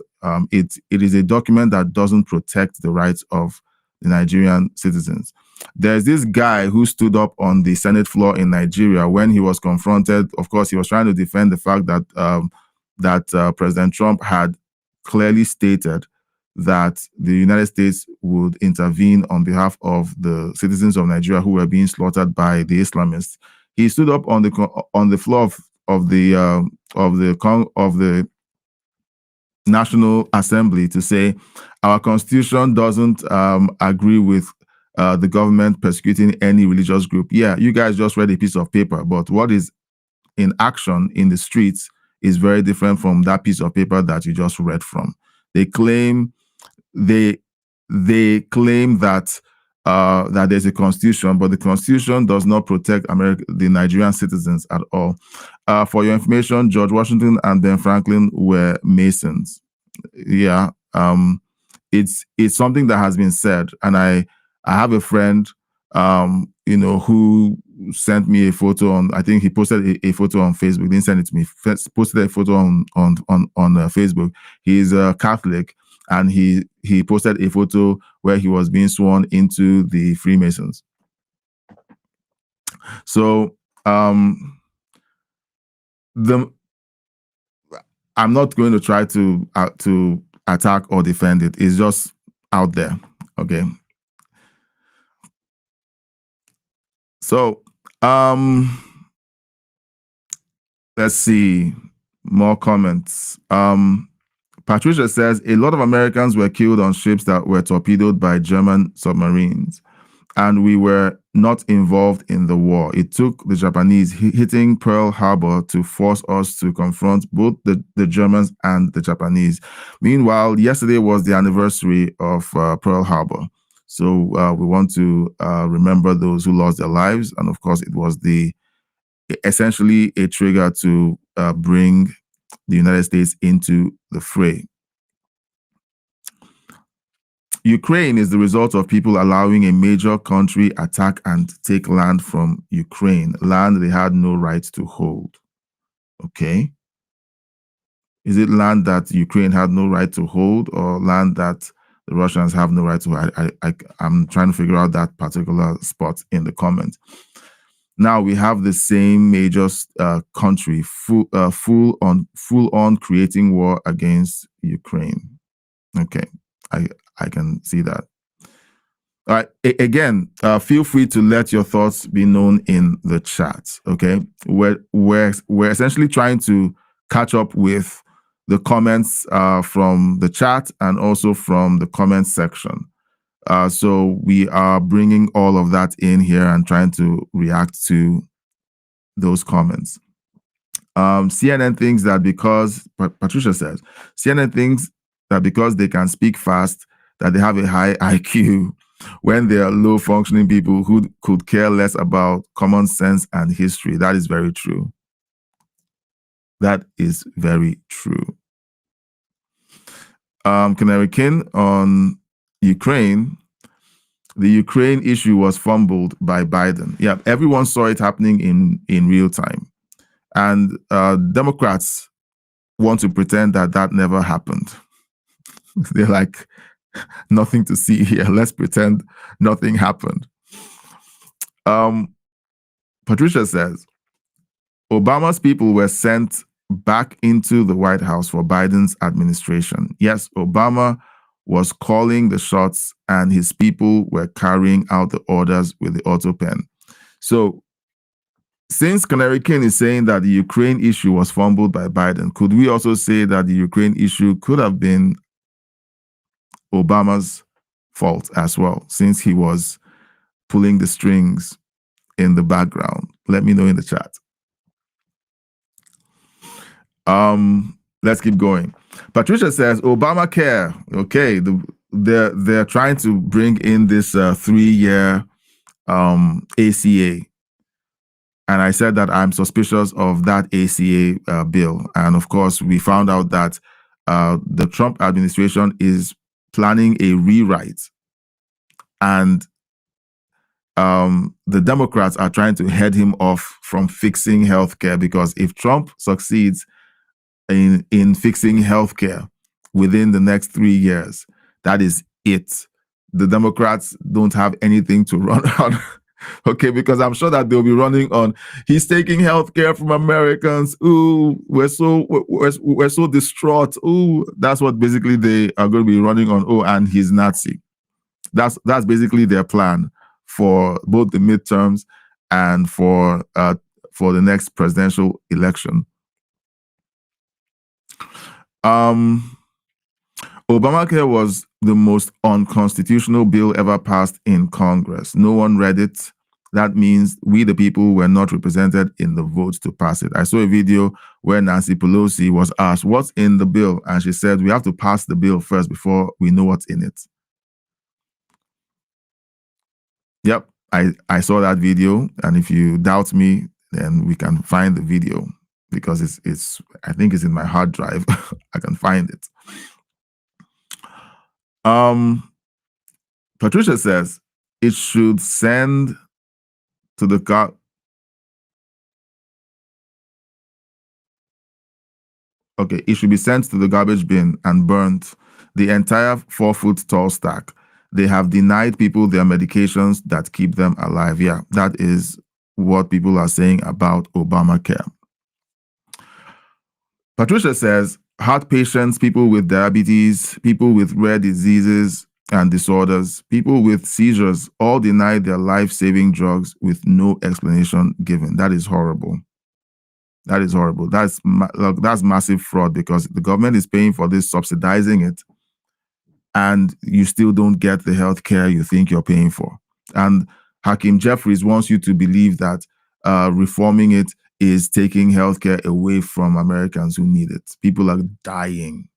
it is a document that doesn't protect the rights of the Nigerian citizens. There's this guy who stood up on the Senate floor in Nigeria when he was confronted. Of course, he was trying to defend the fact that President Trump had clearly stated that the United States would intervene on behalf of the citizens of Nigeria who were being slaughtered by the Islamists. He stood up on the floor of the National Assembly to say our constitution doesn't agree with the government persecuting any religious group. Yeah, you guys just read a piece of paper, but what is in action in the streets is very different from that piece of paper that you just read from. They claim that that there's a constitution, but the constitution does not protect the Nigerian citizens at all. For your information, George Washington and Ben Franklin were Masons. Yeah, it's something that has been said, and I have a friend, who sent me a photo on. I think he posted a photo on Facebook. Didn't send it to me. Posted a photo on Facebook. He's a Catholic. And he posted a photo where he was being sworn into the Freemasons. So I'm not going to try to attack or defend it. It's just out there. Okay. So let's see more comments. Patricia says, a lot of Americans were killed on ships that were torpedoed by German submarines, and we were not involved in the war. It took the Japanese hitting Pearl Harbor to force us to confront both the Germans and the Japanese. Meanwhile, yesterday was the anniversary of Pearl Harbor. So we want to remember those who lost their lives. And of course, it was essentially a trigger to bring the United States into the fray. Ukraine is the result of people allowing a major country attack and take land from Ukraine, land they had no right to hold. Okay. Is it land that Ukraine had no right to hold, or land that the Russians have no right to hold? I'm trying to figure out that particular spot in the comments. Now we have the same major country full on creating war against Ukraine. Okay, I can see that. All right. Again, feel free to let your thoughts be known in the chat. Okay, we're essentially trying to catch up with the comments from the chat and also from the comments section. So we are bringing all of that in here and trying to react to those comments. CNN thinks that because, Patricia says, CNN thinks that because they can speak fast, that they have a high IQ. when they are low functioning people who could care less about common sense and history. That is very true. That is very true. Canary King on Ukraine. The Ukraine issue was fumbled by Biden. Yeah, everyone saw it happening in real time. And Democrats want to pretend that that never happened. They're like, nothing to see here. Let's pretend nothing happened. Patricia says, Obama's people were sent back into the White House for Biden's administration. Yes, Obama was calling the shots and his people were carrying out the orders with the auto pen. So since Canary King is saying that the Ukraine issue was fumbled by Biden, could we also say that the Ukraine issue could have been Obama's fault as well, since he was pulling the strings in the background? Let me know in the chat. Let's keep going. Patricia says Obamacare. Okay, they're trying to bring in this 3-year ACA, and I said that I'm suspicious of that ACA bill. And of course, we found out that the Trump administration is planning a rewrite, and the Democrats are trying to head him off from fixing healthcare, because if Trump succeeds in fixing healthcare within the next 3 years, that is it. The Democrats don't have anything to run on. Okay, because I'm sure that they'll be running on, he's taking healthcare from Americans. Ooh, we're so distraught. Ooh, that's what basically they are going to be running on. Oh, and he's Nazi. That's basically their plan for both the midterms and for the next presidential election. Obamacare was the most unconstitutional bill ever passed in Congress. No one read it. That means we, the people, were not represented in the vote to pass it. I saw a video where Nancy Pelosi was asked, what's in the bill? And she said, we have to pass the bill first before we know what's in it. Yep, I saw that video. And if you doubt me, then we can find the video, because it's I think it's in my hard drive. I can find it. Patricia says it should send to the it should be sent to the garbage bin and burnt, the entire 4-foot tall stack. They have denied people their medications that keep them alive. Yeah, that is what people are saying about Obamacare. Patricia says heart patients, people with diabetes, people with rare diseases and disorders, people with seizures, all denied their life-saving drugs with no explanation given. That is horrible. That is horrible. That's massive fraud, because the government is paying for this, subsidizing it, and you still don't get the health care you think you're paying for. And Hakeem Jeffries wants you to believe that reforming it is taking healthcare away from Americans who need it. People are dying.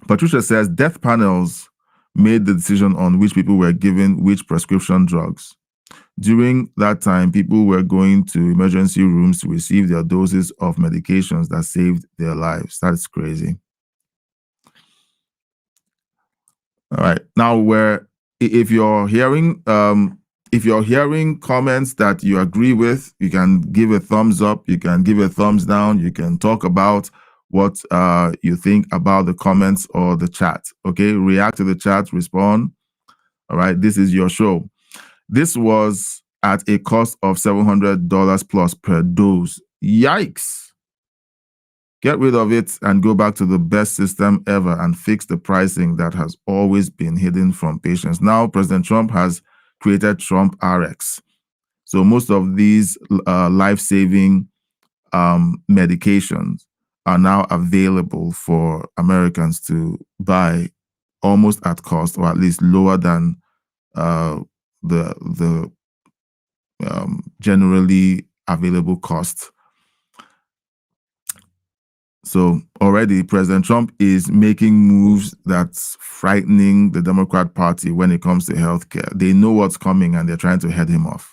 Patricia says death panels made the decision on which people were given which prescription drugs. During that time, people were going to emergency rooms to receive their doses of medications that saved their lives. That's crazy. All right. Now, if you're hearing comments that you agree with, you can give a thumbs up, you can give a thumbs down, you can talk about what you think about the comments or the chat. Okay, react to the chat, respond. All right, this is your show. This was at a cost of $700 plus per dose. Yikes. Get rid of it and go back to the best system ever and fix the pricing that has always been hidden from patients. Now, President Trump has created Trump RX. So most of these life-saving medications are now available for Americans to buy almost at cost, or at least lower than the generally available cost. So already President Trump is making moves that's frightening the Democrat Party when it comes to healthcare. They know what's coming and they're trying to head him off.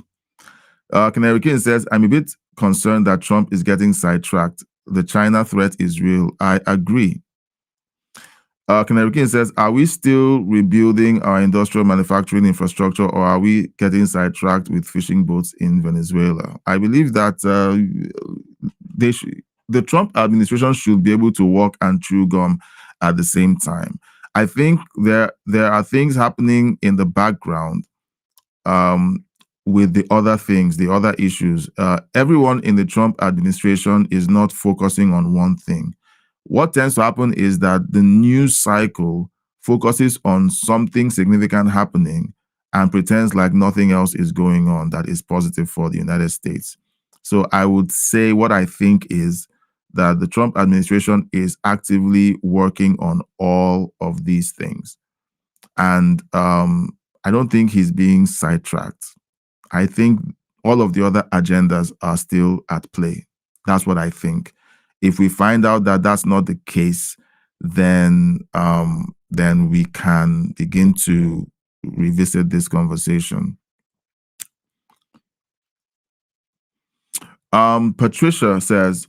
Canary King says, I'm a bit concerned that Trump is getting sidetracked. The China threat is real. I agree. Canary King says, are we still rebuilding our industrial manufacturing infrastructure, or are we getting sidetracked with fishing boats in Venezuela? I believe that the Trump administration should be able to walk and chew gum at the same time. I think there are things happening in the background with the other things, the other issues. Everyone in the Trump administration is not focusing on one thing. What tends to happen is that the news cycle focuses on something significant happening and pretends like nothing else is going on that is positive for the United States. So I would say what I think is that the Trump administration is actively working on all of these things. And I don't think he's being sidetracked. I think all of the other agendas are still at play. That's what I think. If we find out that that's not the case, then we can begin to revisit this conversation. Patricia says,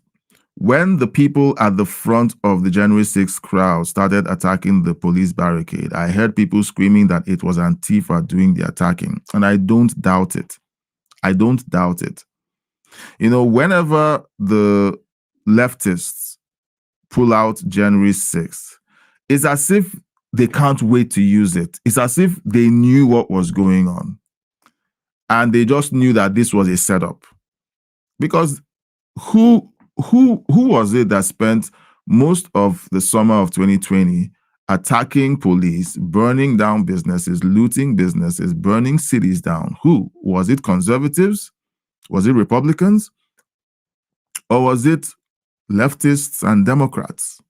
when the people at the front of the January 6th crowd started attacking the police barricade, I heard people screaming that it was Antifa doing the attacking, and I don't doubt it. I don't doubt it. You know, whenever the leftists pull out January 6th, it's as if they can't wait to use it. It's as if they knew what was going on. And they just knew that this was a setup. Because who was it that spent most of the summer of 2020 attacking police, burning down businesses, looting businesses, burning cities down? Who? Was it conservatives? Was it Republicans? Or was it leftists and Democrats?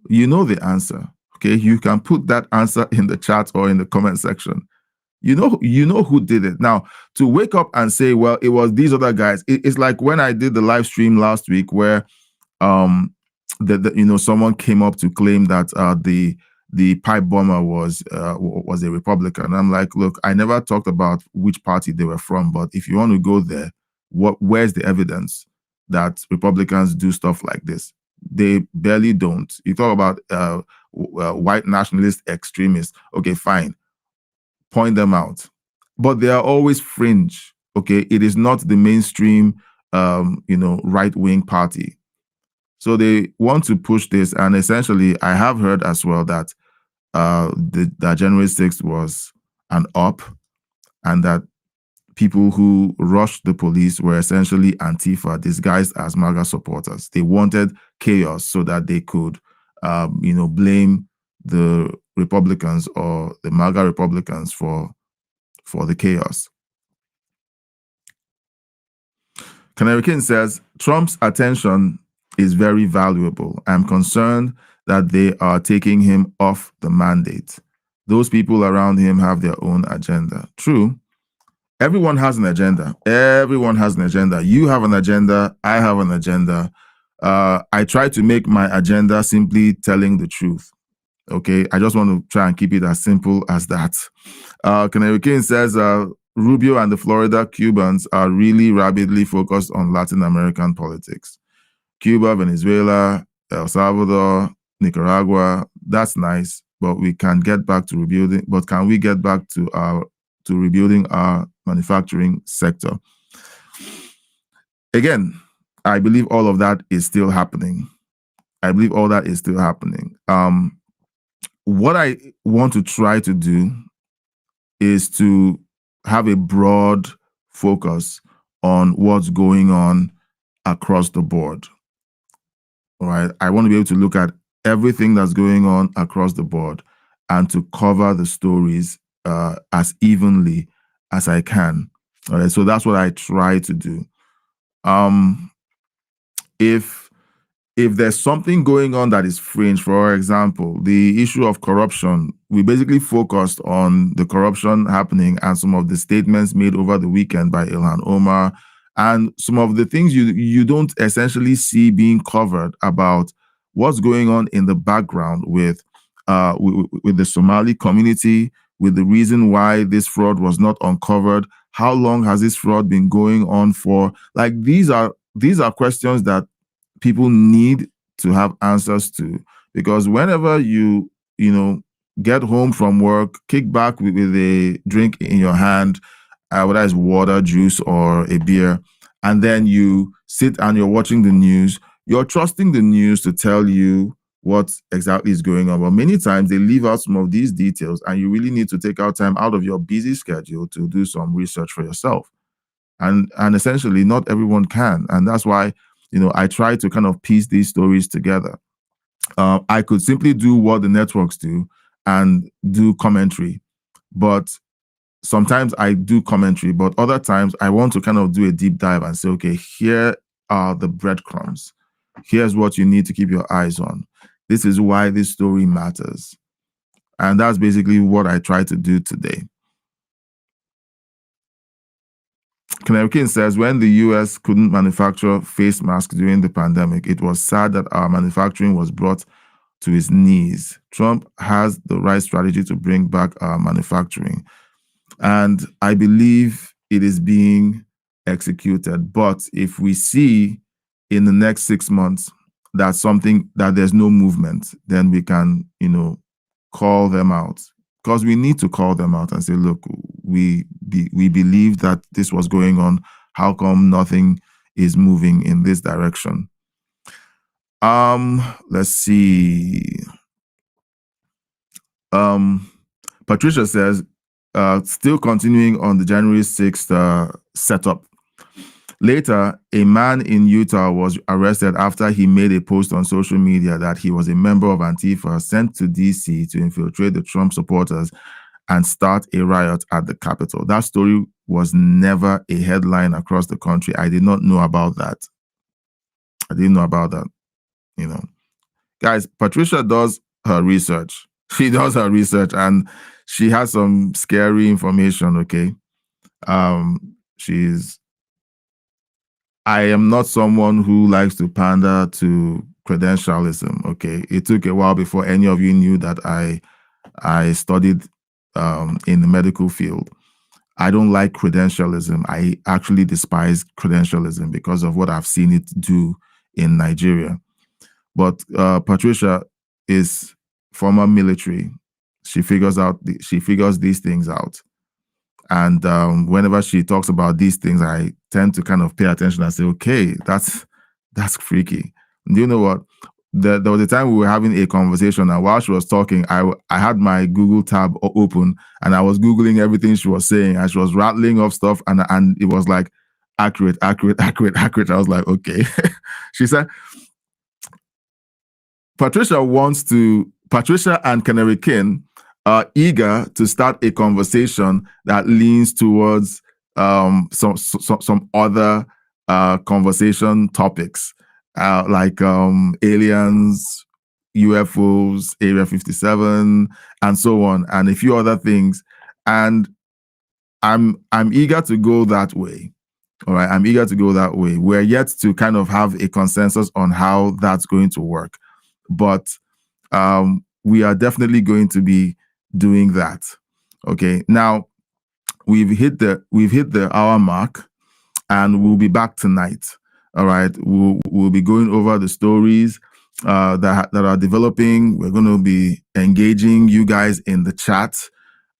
You know the answer. Okay, you can put that answer in the chat or in the comment section. You know who did it. Now, to wake up and say, well, it was these other guys. It's like when I did the live stream last week where someone came up to claim that the pipe bomber was a Republican. And I'm like, look, I never talked about which party they were from, but if you want to go there, where's the evidence that Republicans do stuff like this? They barely don't. You talk about white nationalist extremists. Okay, fine. Point them out. But they are always fringe. Okay, it is not the mainstream, right-wing party. So they want to push this, and essentially, I have heard as well that the January 6th was an op, and that people who rushed the police were essentially Antifa disguised as MAGA supporters. They wanted chaos so that they could, blame the Republicans or the MAGA Republicans for the chaos. Canary King says, Trump's attention is very valuable. I'm concerned that they are taking him off the mandate. Those people around him have their own agenda. True. Everyone has an agenda. Everyone has an agenda. You have an agenda. I have an agenda. I try to make my agenda simply telling the truth. Okay, I just want to try and keep it as simple as that. Canary King says, Rubio and the Florida Cubans are really rabidly focused on Latin American politics. Cuba, Venezuela, El Salvador, Nicaragua, that's nice, but we can get back to rebuilding. But can we get back to rebuilding our manufacturing sector? Again, I believe all of that is still happening. What I want to try to do is to have a broad focus on what's going on across the board. All right. I want to be able to look at everything that's going on across the board and to cover the stories as evenly as I can. All right. So that's what I try to do. If there's something going on that is fringe, for example, the issue of corruption, we basically focused on the corruption happening and some of the statements made over the weekend by Ilhan Omar and some of the things you don't essentially see being covered about what's going on in the background with the Somali community, with the reason why this fraud was not uncovered. How long has this fraud been going on for? Like, these are questions that people need to have answers to, because whenever you get home from work, kick back with a drink in your hand, whether it's water, juice, or a beer, and then you sit and you're watching the news, you're trusting the news to tell you what exactly is going on. But many times they leave out some of these details, and you really need to take out time out of your busy schedule to do some research for yourself. And essentially, not everyone can. And that's why, I try to kind of piece these stories together. I could simply do what the networks do and do commentary. But sometimes I do commentary, but other times I want to kind of do a deep dive and say, okay, here are the breadcrumbs. Here's what you need to keep your eyes on. This is why this story matters. And that's basically what I try to do today. King says, when the US couldn't manufacture face masks during the pandemic, it was sad that our manufacturing was brought to its knees. Trump has the right strategy to bring back our manufacturing. And I believe it is being executed. But if we see in the next 6 months that there's no movement, then we can, call them out. Because we need to call them out and say, look, we believe that this was going on. How come nothing is moving in this direction? Let's see. Patricia says, still continuing on the January 6th setup. Later, a man in Utah was arrested after he made a post on social media that he was a member of Antifa sent to D.C. to infiltrate the Trump supporters and start a riot at the Capitol. That story was never a headline across the country. I did not know about that. Guys, Patricia does her research. She does her research, and she has some scary information, okay? I am not someone who likes to pander to credentialism, okay? It took a while before any of you knew that I studied in the medical field. I don't like credentialism. I actually despise credentialism because of what I've seen it do in Nigeria. But Patricia is former military. She figures these things out. And whenever she talks about these things, I tend to kind of pay attention and say, okay, that's freaky. Do you know what? There was a time we were having a conversation, and while she was talking, I had my Google tab open, and I was Googling everything she was saying, and she was rattling off stuff, and it was like accurate. I was like, okay. She said, Patricia and Canary King are eager to start a conversation that leans towards some other conversation topics, like aliens, UFOs, Area 57, and so on, and a few other things. And I'm eager to go that way. All right, I'm eager to go that way. We're yet to kind of have a consensus on how that's going to work, but we are definitely going to be doing that. Okay, now we've hit the hour mark, and we'll be back tonight. All right, we'll be going over the stories that are developing. We're going to be engaging you guys in the chat.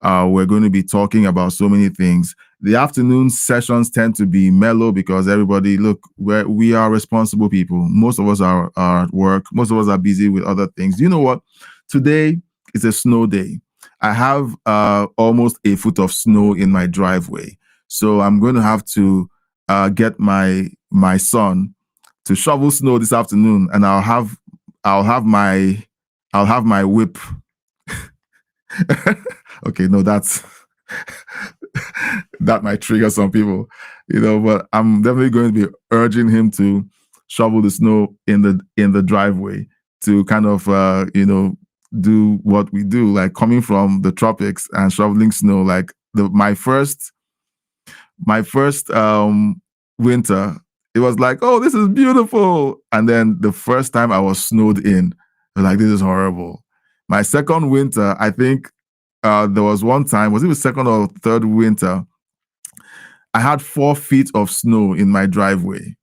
We're going to be talking about so many things. The afternoon sessions tend to be mellow because everybody, look, we are responsible people. Most of us are at work. Most of us are busy with other things. You know what? Today is a snow day. I have almost a foot of snow in my driveway. So I'm going to have to get my son to shovel snow this afternoon, and I'll have my whip. Okay, no, that might trigger some people, but I'm definitely going to be urging him to shovel the snow in the driveway to kind of do what we do, like coming from the tropics and shoveling snow. Like my first winter It was like, oh, this is beautiful. And then the first time I was snowed in, I was like, this is horrible. My second winter, I think there was one time, was it the second or third winter? I had 4 feet of snow in my driveway.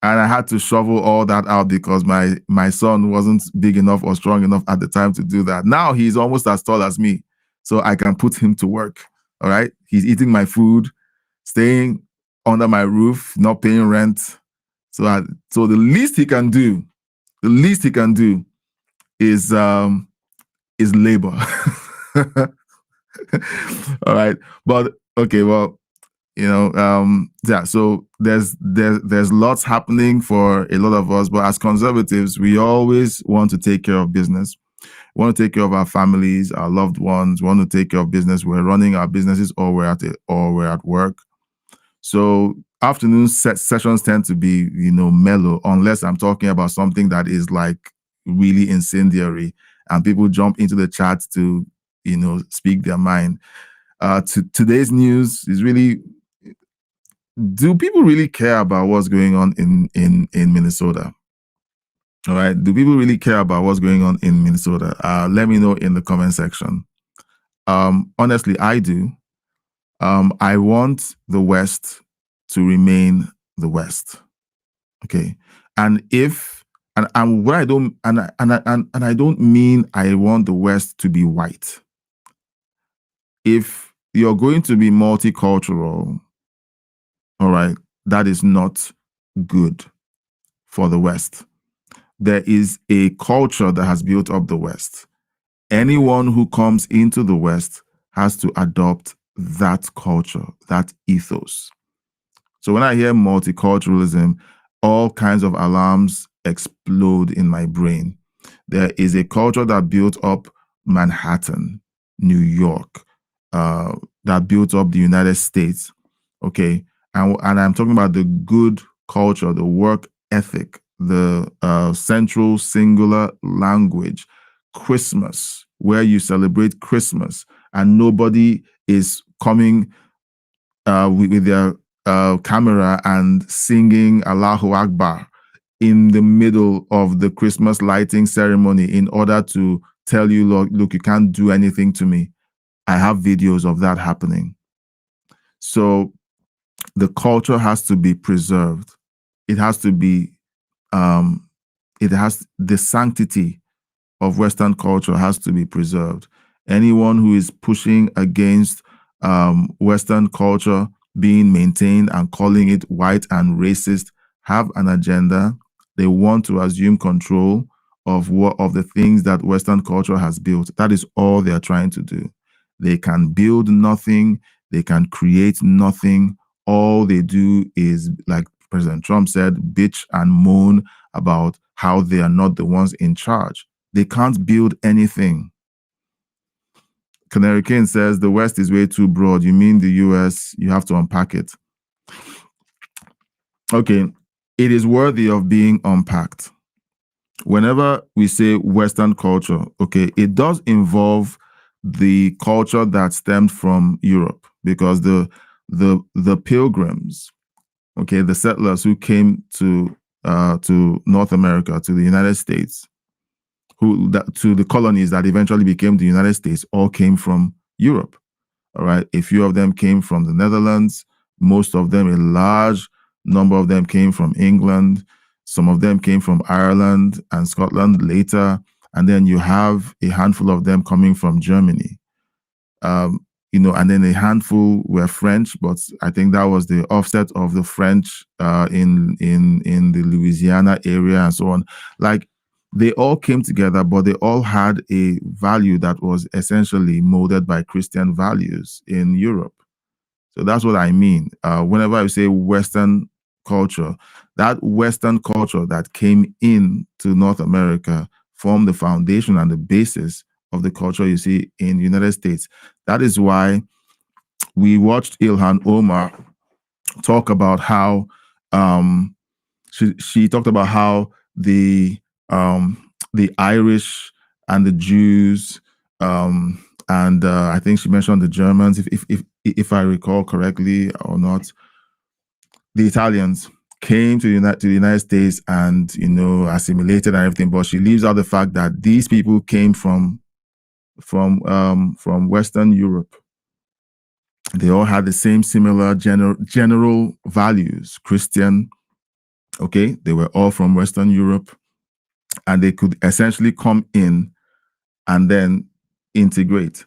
And I had to shovel all that out because my son wasn't big enough or strong enough at the time to do that. Now he's almost as tall as me, so I can put him to work. All right. He's eating my food, staying under my roof, not paying rent. So the least he can do, is labor. All right. But okay, well, yeah, so there's lots happening for a lot of us, but as conservatives, we always want to take care of business. We want to take care of our families, our loved ones. We want to take care of business. We're running our businesses, or we're at work. So afternoon sessions tend to be, mellow, unless I'm talking about something that is like really incendiary, and people jump into the chat to, speak their mind. Today's news is really, do people really care about what's going on in Minnesota? All right. Do people really care about what's going on in Minnesota? Let me know in the comment section. Honestly, I do. I want the West to remain the West. Okay. And what I don't I don't mean I want the West to be white. If you're going to be multicultural, all right, that is not good for the West. There is a culture that has built up the West. Anyone who comes into the West has to adopt that culture, that ethos. So when I hear multiculturalism, all kinds of alarms explode in my brain. There is a culture that built up Manhattan, New York, that built up the United States. Okay. And I'm talking about the good culture, the work ethic, the central singular language, Christmas, where you celebrate Christmas and nobody is coming with their camera and singing Allahu Akbar in the middle of the Christmas lighting ceremony in order to tell you, look, you can't do anything to me. I have videos of that happening. So the culture has to be preserved. It has to be, the sanctity of Western culture has to be preserved. Anyone who is pushing against Western culture being maintained and calling it white and racist have an agenda. They want to assume control of the things that Western culture has built. That is all they are trying to do. They can build nothing. They can create nothing. All they do is, like President Trump said, bitch and moan about how they are not the ones in charge. They can't build anything. Canary King says the West is way too broad. You mean the US? You have to unpack it. Okay, it is worthy of being unpacked. Whenever we say Western culture, okay, it does involve the culture that stemmed from Europe, because the pilgrims, okay, the settlers who came to North America, to the United States, to the colonies that eventually became the United States, all came from Europe. All right, a few of them came from the Netherlands. Most of them, a large number of them, came from England. Some of them came from Ireland and Scotland later. And then you have a handful of them coming from Germany. And then a handful were French, but I think that was the offset of the French in the Louisiana area and so on. Like, they all came together, but they all had a value that was essentially molded by Christian values in Europe. So that's what I mean. Whenever I say Western culture, that Western culture that came in to North America formed the foundation and the basis of the culture you see in the United States. That is why we watched Ilhan Omar talk about how she talked about how the Irish and the Jews, and I think she mentioned the Germans, if I recall correctly or not, the Italians came to the United States and, you know, assimilated and everything, but she leaves out the fact that these people came from Western Europe. They all had the same similar general values, Christian. Okay, they were all from Western Europe, and they could essentially come in and then integrate.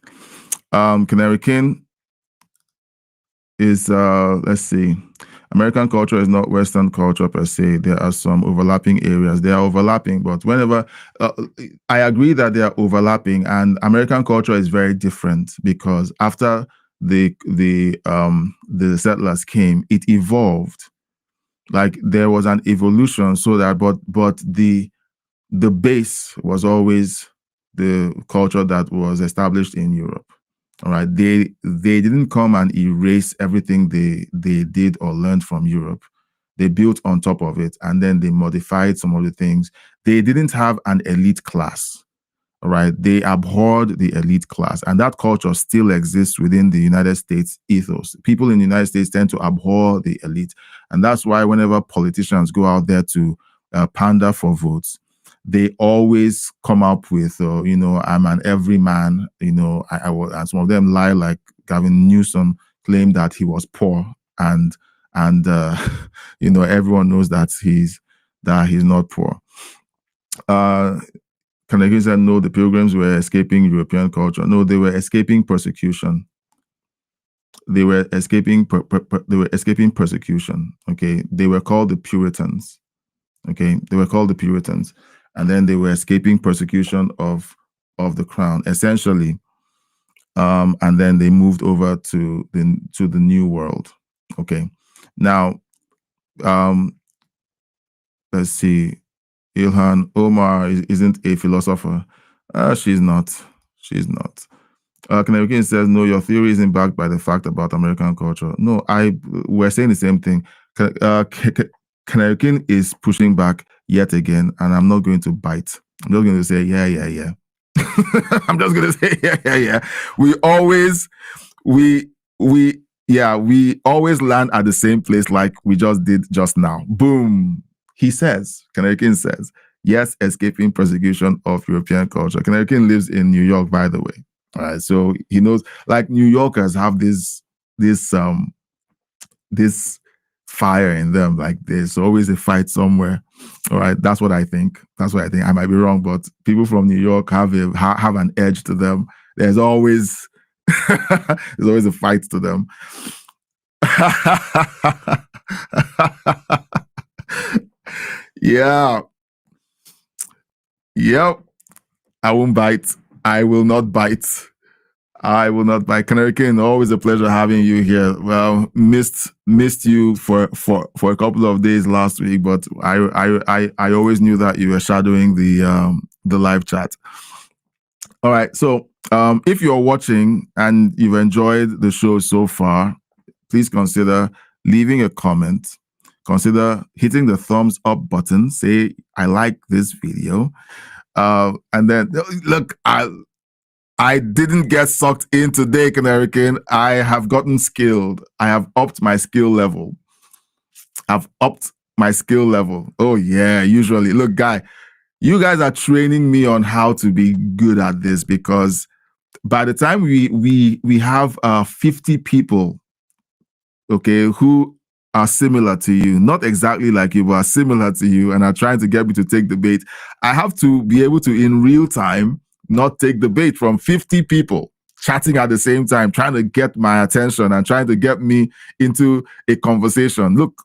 Canary King is, let's see, American culture is not Western culture per se. There are some overlapping areas. They are overlapping, but whenever, I agree that they are overlapping, and American culture is very different because after the settlers came, it evolved. Like there was an evolution, so that, but the base was always the culture that was established in Europe. All right, they didn't come and erase everything they did or learned from Europe. They built on top of it, and then they modified some of the things. They didn't have an elite class. All right, they abhorred the elite class, and that culture still exists within the United States ethos. People in the United States tend to abhor the elite, and that's why whenever politicians go out there to pander for votes, they always come up with, you know, I'm an everyman, you know, I was, and some of them lie, like Gavin Newsom claimed that he was poor, and you know, everyone knows that he's not poor. Carnegie said, no, the Pilgrims were escaping European culture. No, they were escaping persecution. They were escaping persecution. Okay, they were called the Puritans. Okay, they were called the Puritans, and then they were escaping persecution of the crown, essentially. And then they moved over to the New World. Okay, now let's see. Ilhan, Omar isn't a philosopher. She's not. She's not. Canary King says, no, your theory isn't backed by the fact about American culture. No, we're saying the same thing. Canary King is pushing back yet again, and I'm not going to bite. I'm just going to say, yeah. I'm just going to say, yeah. We always land at the same place like we just did just now. Boom. He says, Canary King says, yes, escaping persecution of European culture. Canary King lives in New York, by the way. All right, so he knows, like, New Yorkers have this fire in them. Like, there's always a fight somewhere. All right, that's what I think. I might be wrong, but people from New York have an edge to them. There's always a fight to them. Yeah. Yep. I won't bite. I will not bite. Canary King, always a pleasure having you here. Well, missed you for a couple of days last week, but I always knew that you were shadowing the live chat. All right. So if you're watching and you've enjoyed the show so far, please consider leaving a comment. Consider hitting the thumbs up button. Say, I like this video. And then, look, I didn't get sucked in today, Canary King. I have gotten skilled. I have upped my skill level. Oh, yeah, usually. Look, you guys are training me on how to be good at this, because by the time we have 50 people, okay, who are similar to you, not exactly like you, but are similar to you, and are trying to get me to take the bait, I have to be able to, in real time, not take the bait from 50 people chatting at the same time, trying to get my attention and trying to get me into a conversation. Look,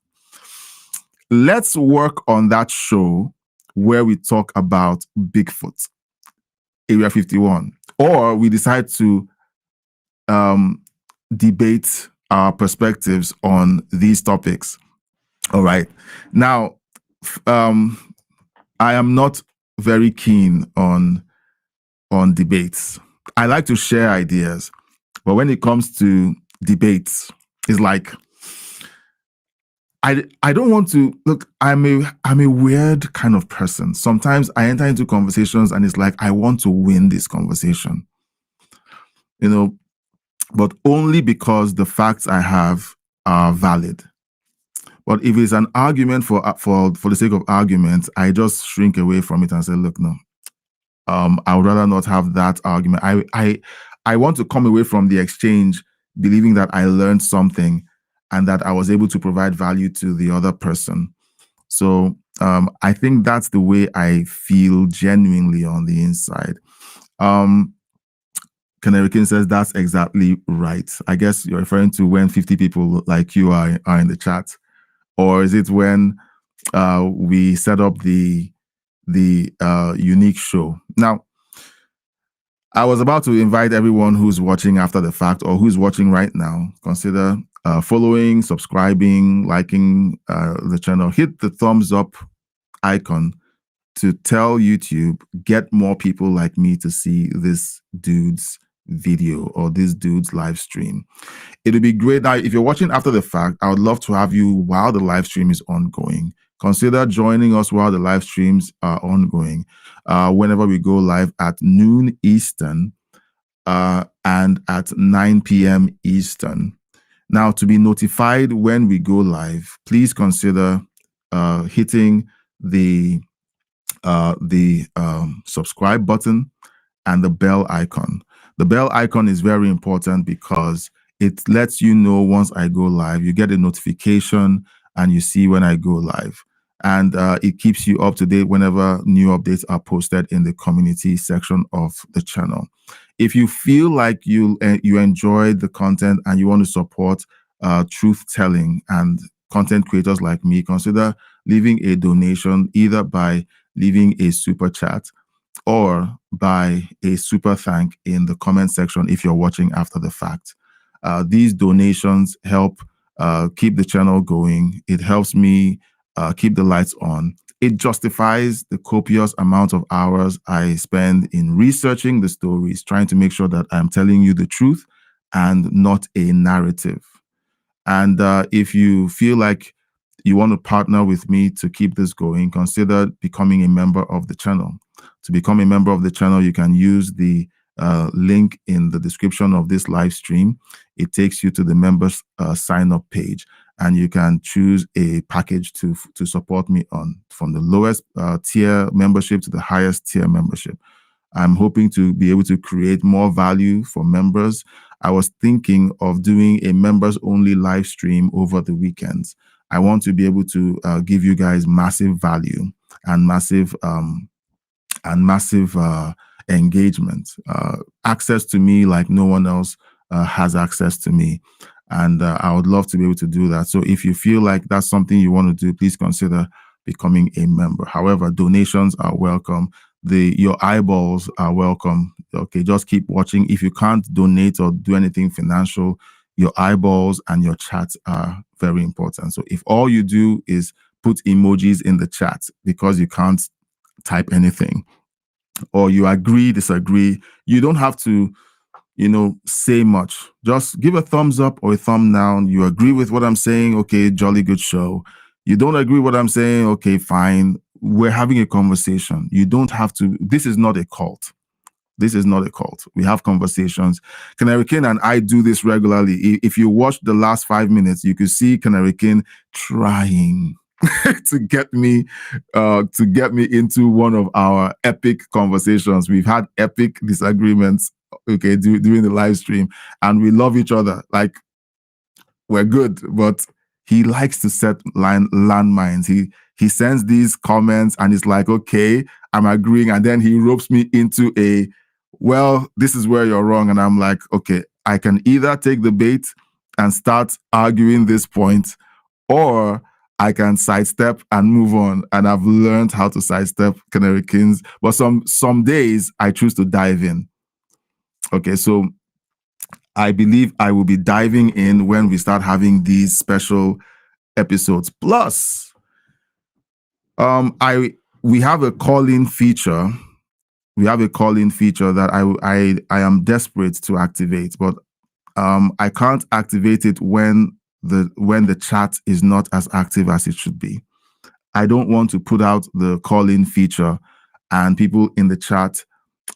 let's work on that show where we talk about Bigfoot, Area 51, or we decide to debate our perspectives on these topics. All right. Now, I am not very keen on debates. I like to share ideas, but when it comes to debates, it's like I don't want to look. I'm a weird kind of person. Sometimes I enter into conversations and it's like I want to win this conversation, you know, but only because the facts I have are valid. But if it's an argument for the sake of argument, I just shrink away from it and say, look, no, I would rather not have that argument. I want to come away from the exchange believing that I learned something and that I was able to provide value to the other person. So I think that's the way I feel genuinely on the inside. Canary King says that's exactly right. I guess you're referring to when 50 people like you are in the chat, or is it when we set up the unique show? Now, I was about to invite everyone who's watching after the fact or who's watching right now, consider following, subscribing, liking the channel. Hit the thumbs up icon to tell YouTube, get more people like me to see this dude's video or this dude's live stream. It would be great. Now, if you're watching after the fact, I would love to have you while the live stream is ongoing. Consider joining us while the live streams are ongoing. Whenever we go live at noon Eastern and at 9 p.m. Eastern. Now, to be notified when we go live, please consider hitting the subscribe button and the bell icon. The bell icon is very important because it lets you know once I go live. You get a notification and you see when I go live. And it keeps you up to date whenever new updates are posted in the community section of the channel. If you feel like you enjoyed the content and you want to support truth-telling and content creators like me, consider leaving a donation either by leaving a super chat or by a super thank in the comment section if you're watching after the fact. These donations help keep the channel going. It helps me keep the lights on. It justifies the copious amount of hours I spend in researching the stories, trying to make sure that I'm telling you the truth and not a narrative. And if you feel like you want to partner with me to keep this going, consider becoming a member of the channel. To become a member of the channel, you can use the link in the description of this live stream. It takes you to the members sign up page, and you can choose a package to support me on, from the lowest tier membership to the highest tier membership. I'm hoping to be able to create more value for members. I was thinking of doing a members only live stream over the weekends. I want to be able to give you guys massive value and massive engagement, access to me like no one else has access to me. And I would love to be able to do that. So if you feel like that's something you want to do, please consider becoming a member. However, donations are welcome. Your eyeballs are welcome. Okay, just keep watching. If you can't donate or do anything financial, your eyeballs and your chats are very important. So if all you do is put emojis in the chat because you can't type anything, or you agree, disagree, you don't have to, say much. Just give a thumbs up or a thumb down. You agree with what I'm saying, okay, jolly good show. You don't agree with what I'm saying, okay, fine. We're having a conversation. You don't have to. This is not a cult. This is not a cult. We have conversations. Canary King and I do this regularly. If you watch the last 5 minutes, you could see Canary King trying to get me into one of our epic conversations. We've had epic disagreements, okay, during the live stream, and we love each other. Like, we're good, but he likes to set landmines. He sends these comments and it's like, okay, I'm agreeing. And then he ropes me into well, this is where you're wrong. And I'm like, okay, I can either take the bait and start arguing this point, or I can sidestep and move on. And I've learned how to sidestep Canary Kings. But some days I choose to dive in. Okay, so I believe I will be diving in when we start having these special episodes. Plus, we have a call-in feature. We have a call-in feature that I am desperate to activate, but I can't activate it when the chat is not as active as it should be. I don't want to put out the call-in feature and people in the chat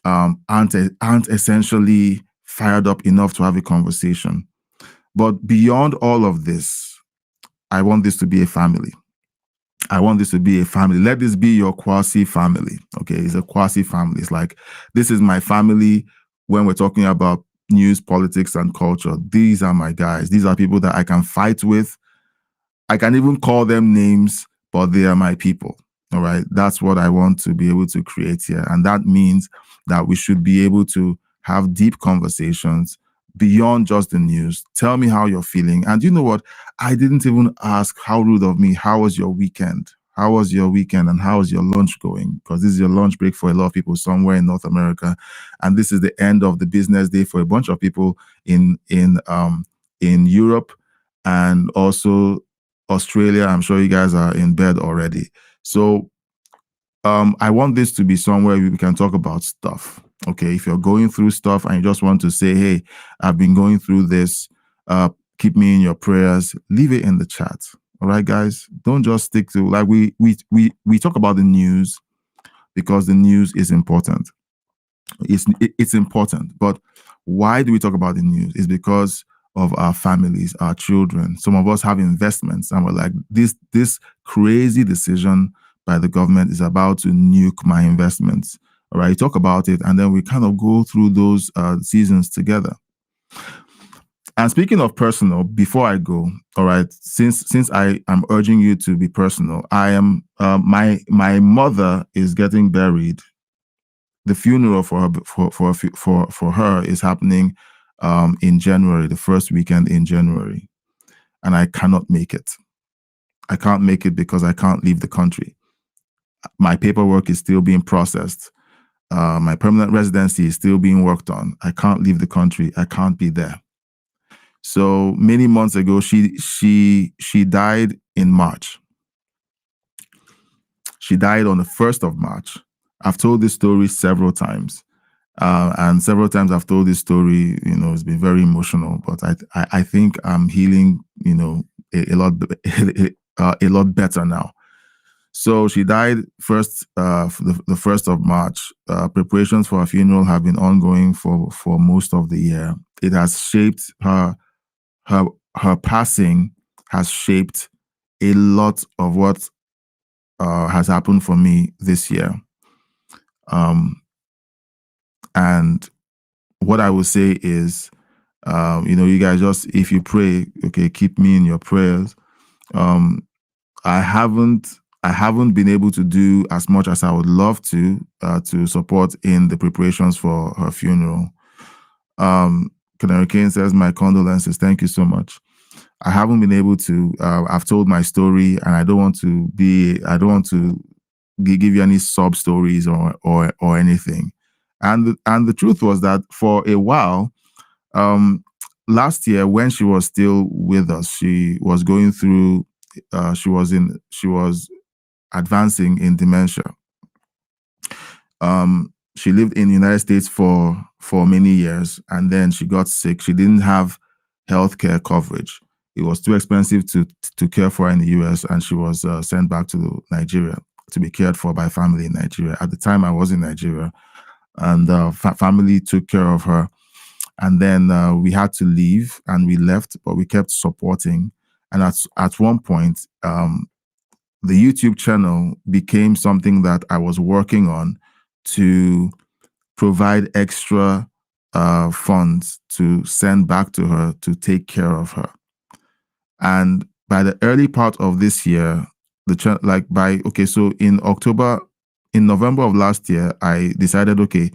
aren't essentially fired up enough to have a conversation. But beyond all of this, I want this to be a family. I want this to be a family. Let this be your quasi family. Okay, it's a quasi family. It's like, this is my family when we're talking about news, politics, and culture. These are my guys. These are people that I can fight with. I can even call them names, but they are my people. All right. That's what I want to be able to create here. And that means that we should be able to have deep conversations beyond just the news. Tell me how you're feeling. And you know what? I didn't even ask, how rude of me. How was your weekend? How was your weekend and how is your lunch going? Because this is your lunch break for a lot of people somewhere in North America. And this is the end of the business day for a bunch of people in Europe and also Australia. I'm sure you guys are in bed already. So I want this to be somewhere we can talk about stuff. Okay, if you're going through stuff and you just want to say, hey, I've been going through this, keep me in your prayers, leave it in the chat. All right, guys, don't just stick to, like, we talk about the news because the news is important. It's important, but why do we talk about the news? It's because of our families, our children. Some of us have investments and we're like, this crazy decision by the government is about to nuke my investments. All right, talk about it, and then we kind of go through those seasons together. And speaking of personal, before I go, all right, since I am urging you to be personal, I am my mother is getting buried. The funeral for her is happening in January, the first weekend in January, and I cannot make it. I can't make it because I can't leave the country. My paperwork is still being processed. My permanent residency is still being worked on. I can't leave the country. I can't be there. So many months ago, she died in March. She died on the 1st of March. I've told this story several times. And several times I've told this story, you know, it's been very emotional, but I think I'm healing, you know, a lot better now. So she died the 1st of March. Preparations for her funeral have been ongoing for most of the year. It has shaped her passing has shaped a lot of what has happened for me this year. And what I would say is, you know, you guys just, if you pray, okay, keep me in your prayers. I haven't been able to do as much as I would love to support in the preparations for her funeral. Canary Kane says, my condolences. Thank you so much. I haven't been able to, I've told my story and I don't want to give you any sub stories or anything. And the truth was that for a while, last year when she was still with us, she was going through, she was advancing in dementia. She lived in the United States for many years, and then she got sick. She didn't have healthcare coverage. It was too expensive to care for her in the US, and she was sent back to Nigeria to be cared for by family in Nigeria. At the time, I was in Nigeria, and family took care of her. And then we had to leave, and we left, but we kept supporting. And at one point, the YouTube channel became something that I was working on to provide extra funds to send back to her to take care of her. And by the early part of this year, so in November of last year, I decided, okay,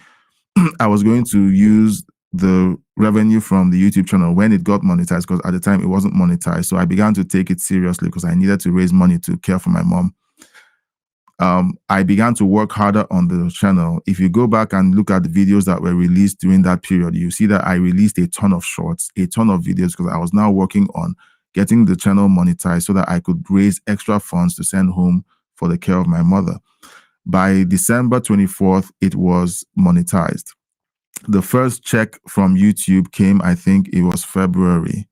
I was going to use the revenue from the YouTube channel when it got monetized, because at the time it wasn't monetized. So I began to take it seriously because I needed to raise money to care for my mom. I began to work harder on the channel. If you go back and look at the videos that were released during that period, you see that I released a ton of shorts, a ton of videos, because I was now working on getting the channel monetized so that I could raise extra funds to send home for the care of my mother. By December 24th, it was monetized. The first check from YouTube came, I think it was February.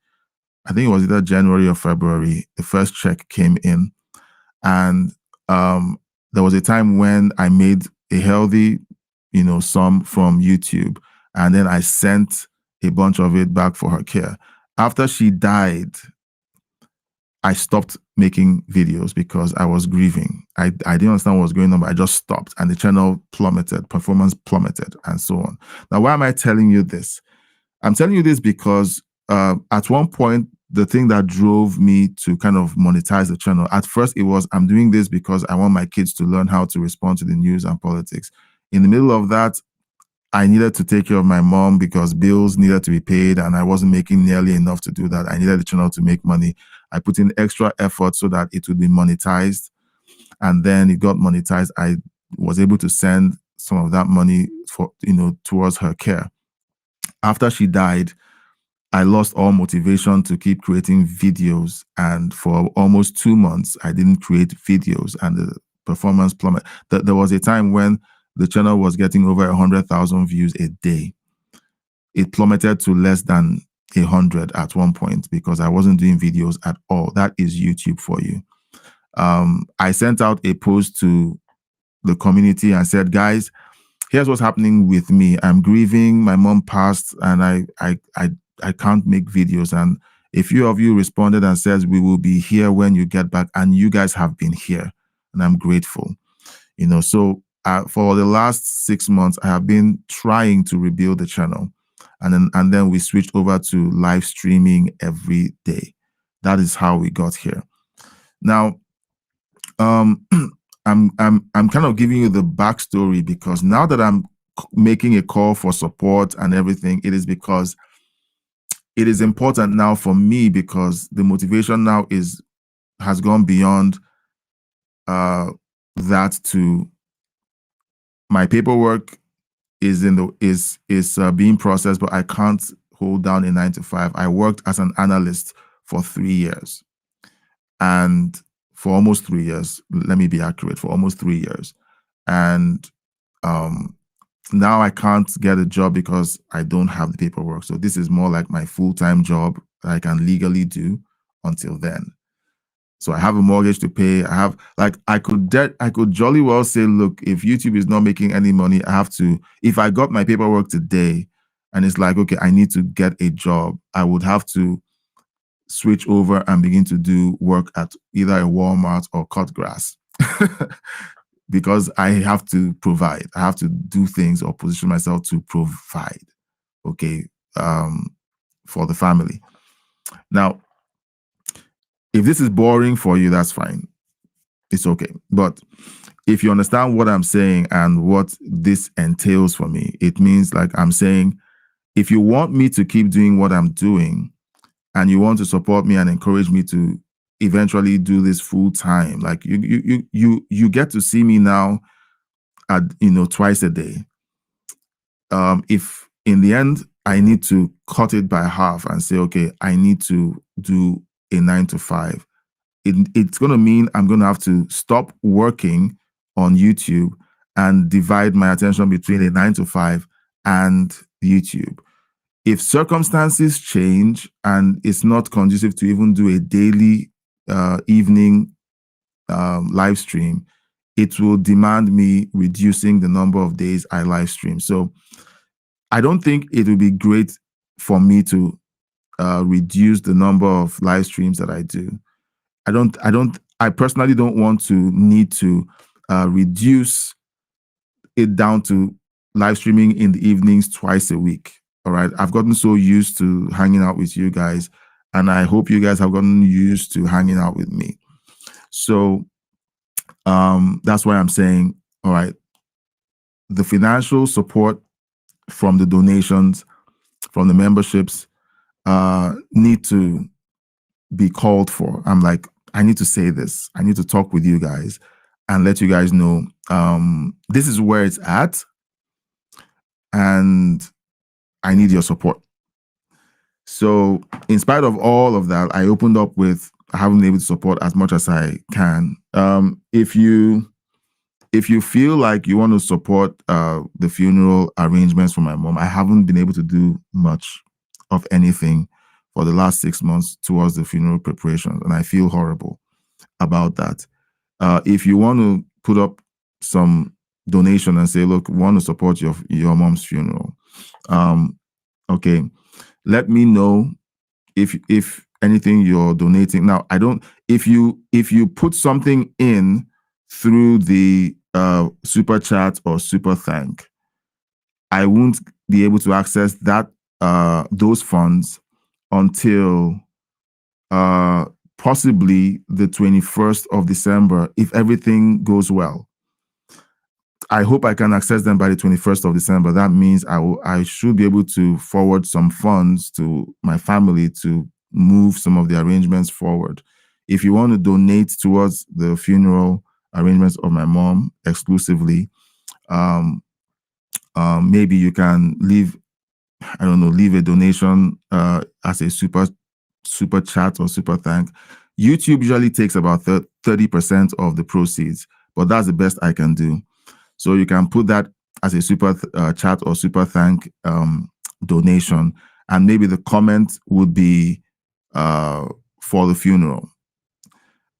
I think it was either January or February. The first check came in. And there was a time when I made a healthy, sum from YouTube. And then I sent a bunch of it back for her care. After she died, I stopped making videos because I was grieving. I didn't understand what was going on, but I just stopped, and the channel plummeted, performance plummeted, and so on. Now, why am I telling you this? I'm telling you this because at one point, the thing that drove me to kind of monetize the channel, at first it was, I'm doing this because I want my kids to learn how to respond to the news and politics. In the middle of that, I needed to take care of my mom because bills needed to be paid, and I wasn't making nearly enough to do that. I needed the channel to make money. I put in extra effort so that it would be monetized, and then it got monetized. I was able to send some of that money for, towards her care. After she died, I lost all motivation to keep creating videos, and for almost 2 months, I didn't create videos, and the performance plummeted. There was a time when the channel was getting over 100,000 views a day. It plummeted to less than 100 at one point because I wasn't doing videos at all. That is YouTube for you. I sent out a post to the community and said, guys, here's what's happening with me. I'm grieving. My mom passed, and I can't make videos. And a few of you responded and says, we will be here when you get back. And you guys have been here, and I'm grateful. So for the last 6 months, I have been trying to rebuild the channel, and then we switched over to live streaming every day. That is how we got here. Now, I'm kind of giving you the backstory because now that I'm making a call for support and everything, it is because it is important now for me, because the motivation now has gone beyond that to my paperwork is being processed, but I can't hold down a 9-to-5. I worked as an analyst for 3 years, and for almost 3 years, let me be accurate, for almost 3 years. And now I can't get a job because I don't have the paperwork. So this is more like my full-time job that I can legally do until then. So I have a mortgage to pay. I have, I could jolly well say, look, if YouTube is not making any money, I have to, if I got my paperwork today and it's like, okay, I need to get a job, I would have to switch over and begin to do work at either a Walmart or cut grass because I have to provide. I have to do things or position myself to provide, okay, for the family. Now, if this is boring for you, that's fine. It's okay. But if you understand what I'm saying and what this entails for me, it means, like I'm saying, if you want me to keep doing what I'm doing and you want to support me and encourage me to eventually do this full time, like you get to see me now at, twice a day. If in the end I need to cut it by half and say, okay, I need to do a 9-to-5, it's going to mean I'm going to have to stop working on YouTube and divide my attention between a 9-to-5 and YouTube. If circumstances change and it's not conducive to even do a daily evening live stream, it will demand me reducing the number of days I live stream. So I don't think it would be great for me to reduce the number of live streams that I do. I personally don't want to need to reduce it down to live streaming in the evenings twice a week. All right. I've gotten so used to hanging out with you guys, and I hope you guys have gotten used to hanging out with me. So that's why I'm saying, all right, the financial support from the donations, from the memberships, need to be called for. I'm like, I need to say this. I need to talk with you guys and let you guys know this is where it's at, and I need your support. So in spite of all of that, I opened up with I haven't been able to support as much as I can. If you feel like you want to support the funeral arrangements for my mom, I haven't been able to do much of anything for the last 6 months towards the funeral preparations, and I feel horrible about that. If you want to put up some donation and say, look, we want to support your mom's funeral, okay, let me know. If anything you're donating. Now, I don't, if you put something in through the super chat or super thank, I won't be able to access that those funds until possibly the 21st of December, if everything goes well. I hope I can access them by the 21st of December. That means I should be able to forward some funds to my family to move some of the arrangements forward. If you want to donate towards the funeral arrangements of my mom exclusively, maybe you can leave a donation as a super chat or super thank. YouTube usually takes about 30% of the proceeds, but that's the best I can do. So you can put that as a super chat or super thank donation, and maybe the comment would be for the funeral.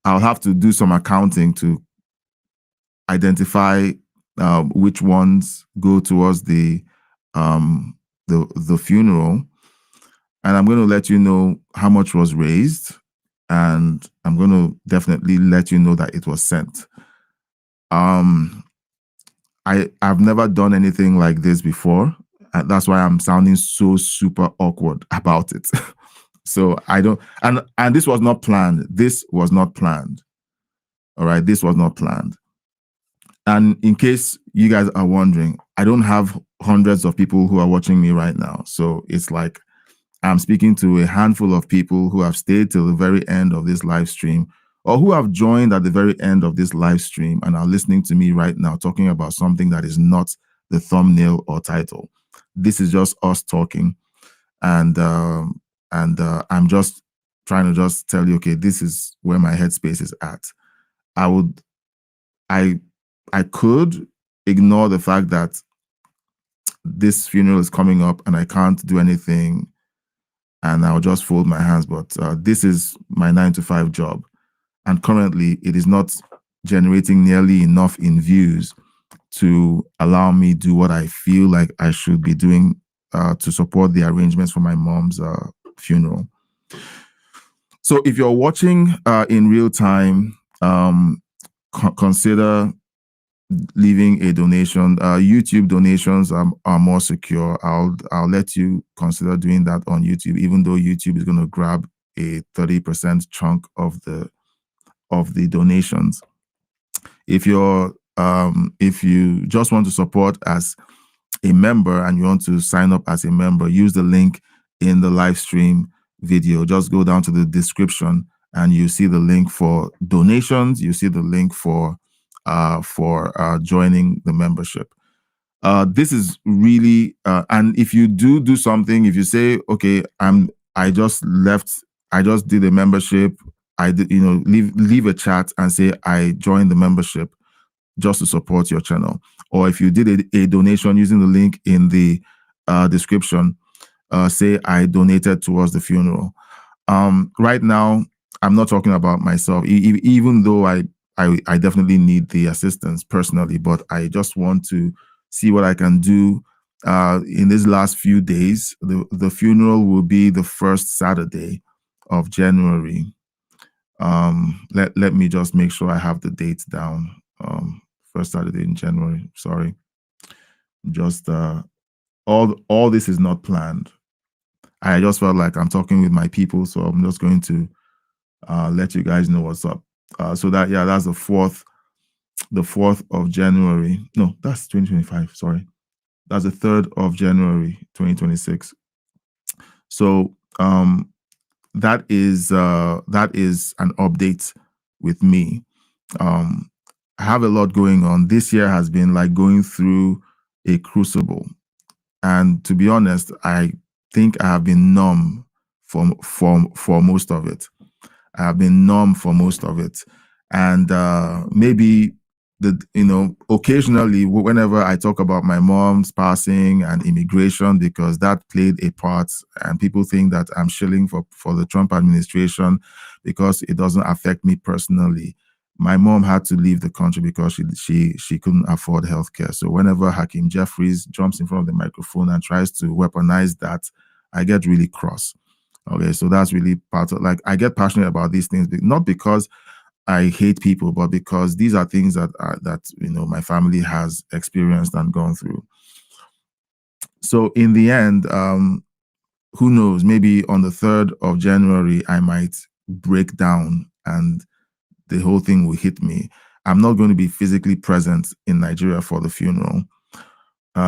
I'll have to do some accounting to identify which ones go towards the funeral, and I'm going to let you know how much was raised, and I'm going to definitely let you know that it was sent. I've never done anything like this before, and that's why I'm sounding so super awkward about it. So I don't, and this was not planned. This was not planned. All right, this was not planned. And in case you guys are wondering, I don't have hundreds of people who are watching me right now. So it's like I'm speaking to a handful of people who have stayed till the very end of this live stream, or who have joined at the very end of this live stream and are listening to me right now talking about something that is not the thumbnail or title. This is just us talking, and I'm just trying to just tell you, okay, this is where my headspace is at. I could ignore the fact that this funeral is coming up and I can't do anything, and I'll just fold my hands. But this is my 9-to-5 job, and currently it is not generating nearly enough in views to allow me do what I feel like I should be doing to support the arrangements for my mom's funeral. So if you're watching in real time, consider leaving a donation. YouTube donations are more secure. I'll let you consider doing that on YouTube, even though YouTube is going to grab a 30% chunk of the donations. If you just want to support as a member and you want to sign up as a member, use the link in the live stream video. Just go down to the description and you see the link for donations. You see the link for joining the membership. This is really and if you do something, if you say, okay, I just did a membership, I did, leave a chat and say I joined the membership just to support your channel. Or if you did a donation using the link in the description, say I donated towards the funeral. Right now, I'm not talking about myself, even though I definitely need the assistance personally, but I just want to see what I can do in these last few days. The funeral will be the first Saturday of January. Let me just make sure I have the dates down. First Saturday in January. Sorry, just all this is not planned. I just felt like I'm talking with my people, so I'm just going to let you guys know what's up. So that's the 4th of January. No, that's 2025. Sorry, that's the 3rd of January 2026. So that is an update with me. I have a lot going on. This year has been like going through a crucible, and to be honest, I think I have been numb for most of it. I have been numb for most of it, and maybe occasionally whenever I talk about my mom's passing and immigration, because that played a part, and people think that I'm shilling for the Trump administration because it doesn't affect me personally. My mom had to leave the country because she couldn't afford healthcare. So whenever Hakeem Jeffries jumps in front of the microphone and tries to weaponize that, I get really cross. Okay, so that's really part of, like, I get passionate about these things, not because I hate people, but because these are things that my family has experienced and gone through. So in the end, who knows, maybe on the 3rd of January, I might break down and the whole thing will hit me. I'm not going to be physically present in Nigeria for the funeral.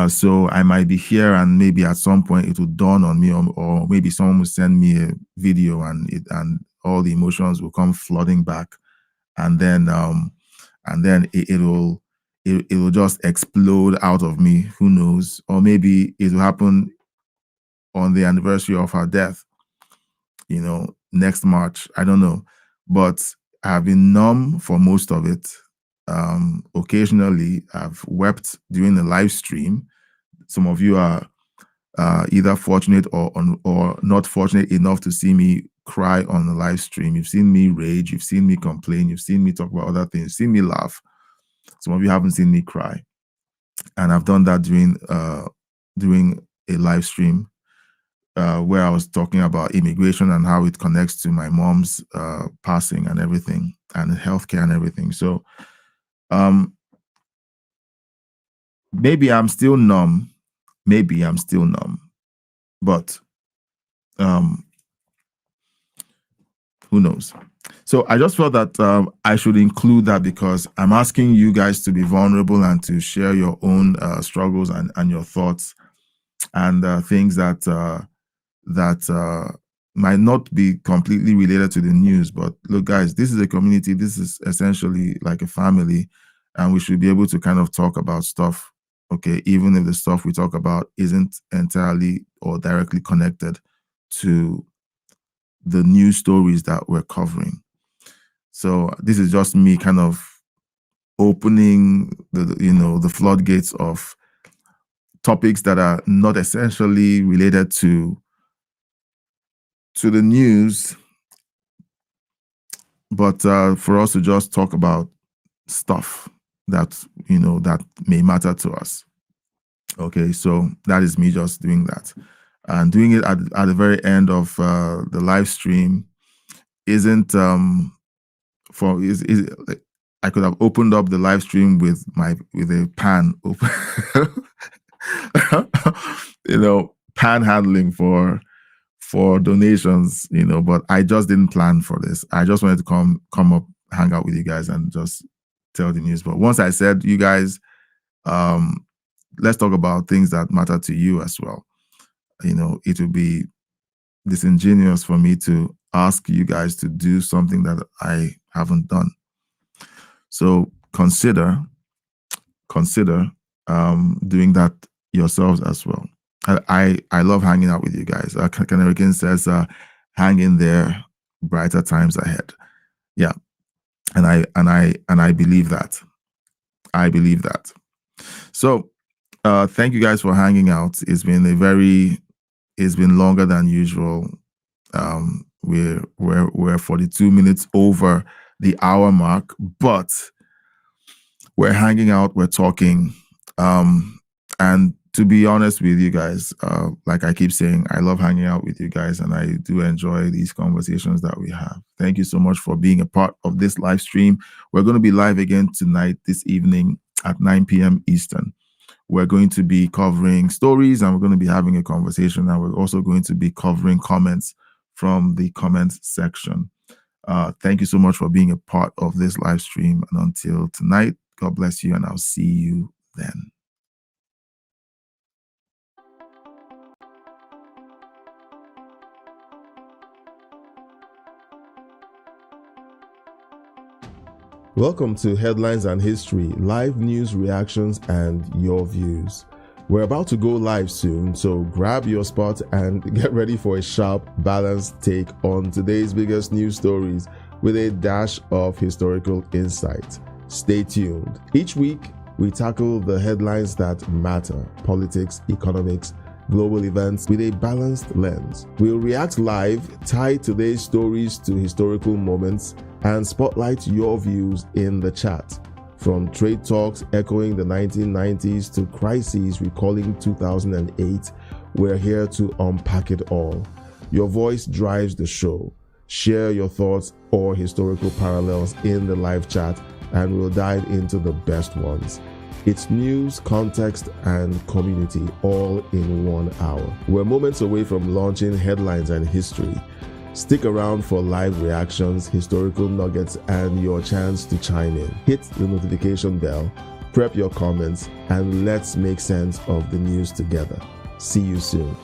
So I might be here, and maybe at some point it will dawn on me, or maybe someone will send me a video, and all the emotions will come flooding back, and then it will just explode out of me. Who knows? Or maybe it will happen on the anniversary of her death, next March. I don't know, but I've been numb for most of it. Occasionally, I've wept during the live stream. Some of you are either fortunate or not fortunate enough to see me cry on the live stream. You've seen me rage. You've seen me complain. You've seen me talk about other things. You've seen me laugh. Some of you haven't seen me cry, and I've done that during a live stream where I was talking about immigration and how it connects to my mom's passing and everything, and healthcare and everything. So maybe I'm still numb. But who knows? So I just felt that I should include that, because I'm asking you guys to be vulnerable and to share your own struggles and your thoughts and things that might not be completely related to the news. But look, guys, this is a community. This is essentially like a family, and we should be able to kind of talk about stuff, okay, even if the stuff we talk about isn't entirely or directly connected to the news stories that we're covering. So this is just me kind of opening the floodgates of topics that are not essentially related to the news, but for us to just talk about stuff that that may matter to us. Okay, so that is me just doing that, and doing it at the very end of the live stream isn't I could have opened up the live stream with a pan open, panhandling for donations, but I just didn't plan for this. I just wanted to come up, hang out with you guys, and just tell the news. But once I said, you guys, let's talk about things that matter to you as well, it would be disingenuous for me to ask you guys to do something that I haven't done. So consider doing that yourselves as well. I love hanging out with you guys. Canarican says, hang in there, brighter times ahead. Yeah. And I believe that. I believe that. So thank you guys for hanging out. It's been longer than usual. We're 42 minutes over the hour mark, but we're hanging out, we're talking. And to be honest with you guys, like I keep saying, I love hanging out with you guys, and I do enjoy these conversations that we have. Thank you so much for being a part of this live stream. We're going to be live again tonight, this evening at 9 p.m. Eastern. We're going to be covering stories, and we're going to be having a conversation, and we're also going to be covering comments from the comments section. Thank you so much for being a part of this live stream. And until tonight, God bless you, and I'll see you then. Welcome to Headlines and History, live news reactions and your views. We're about to go live soon, so grab your spot and get ready for a sharp, balanced take on today's biggest news stories with a dash of historical insight. Stay tuned. Each week, we tackle the headlines that matter: politics, economics, global events with a balanced lens. We'll react live, tie today's stories to historical moments, and spotlight your views in the chat. From trade talks echoing the 1990s to crises recalling 2008, we're here to unpack it all. Your voice drives the show. Share your thoughts or historical parallels in the live chat, and we'll dive into the best ones. It's news, context, and community all in 1 hour. We're moments away from launching headlines and history. Stick around for live reactions, historical nuggets, and your chance to chime in. Hit the notification bell, prep your comments, and let's make sense of the news together. See you soon.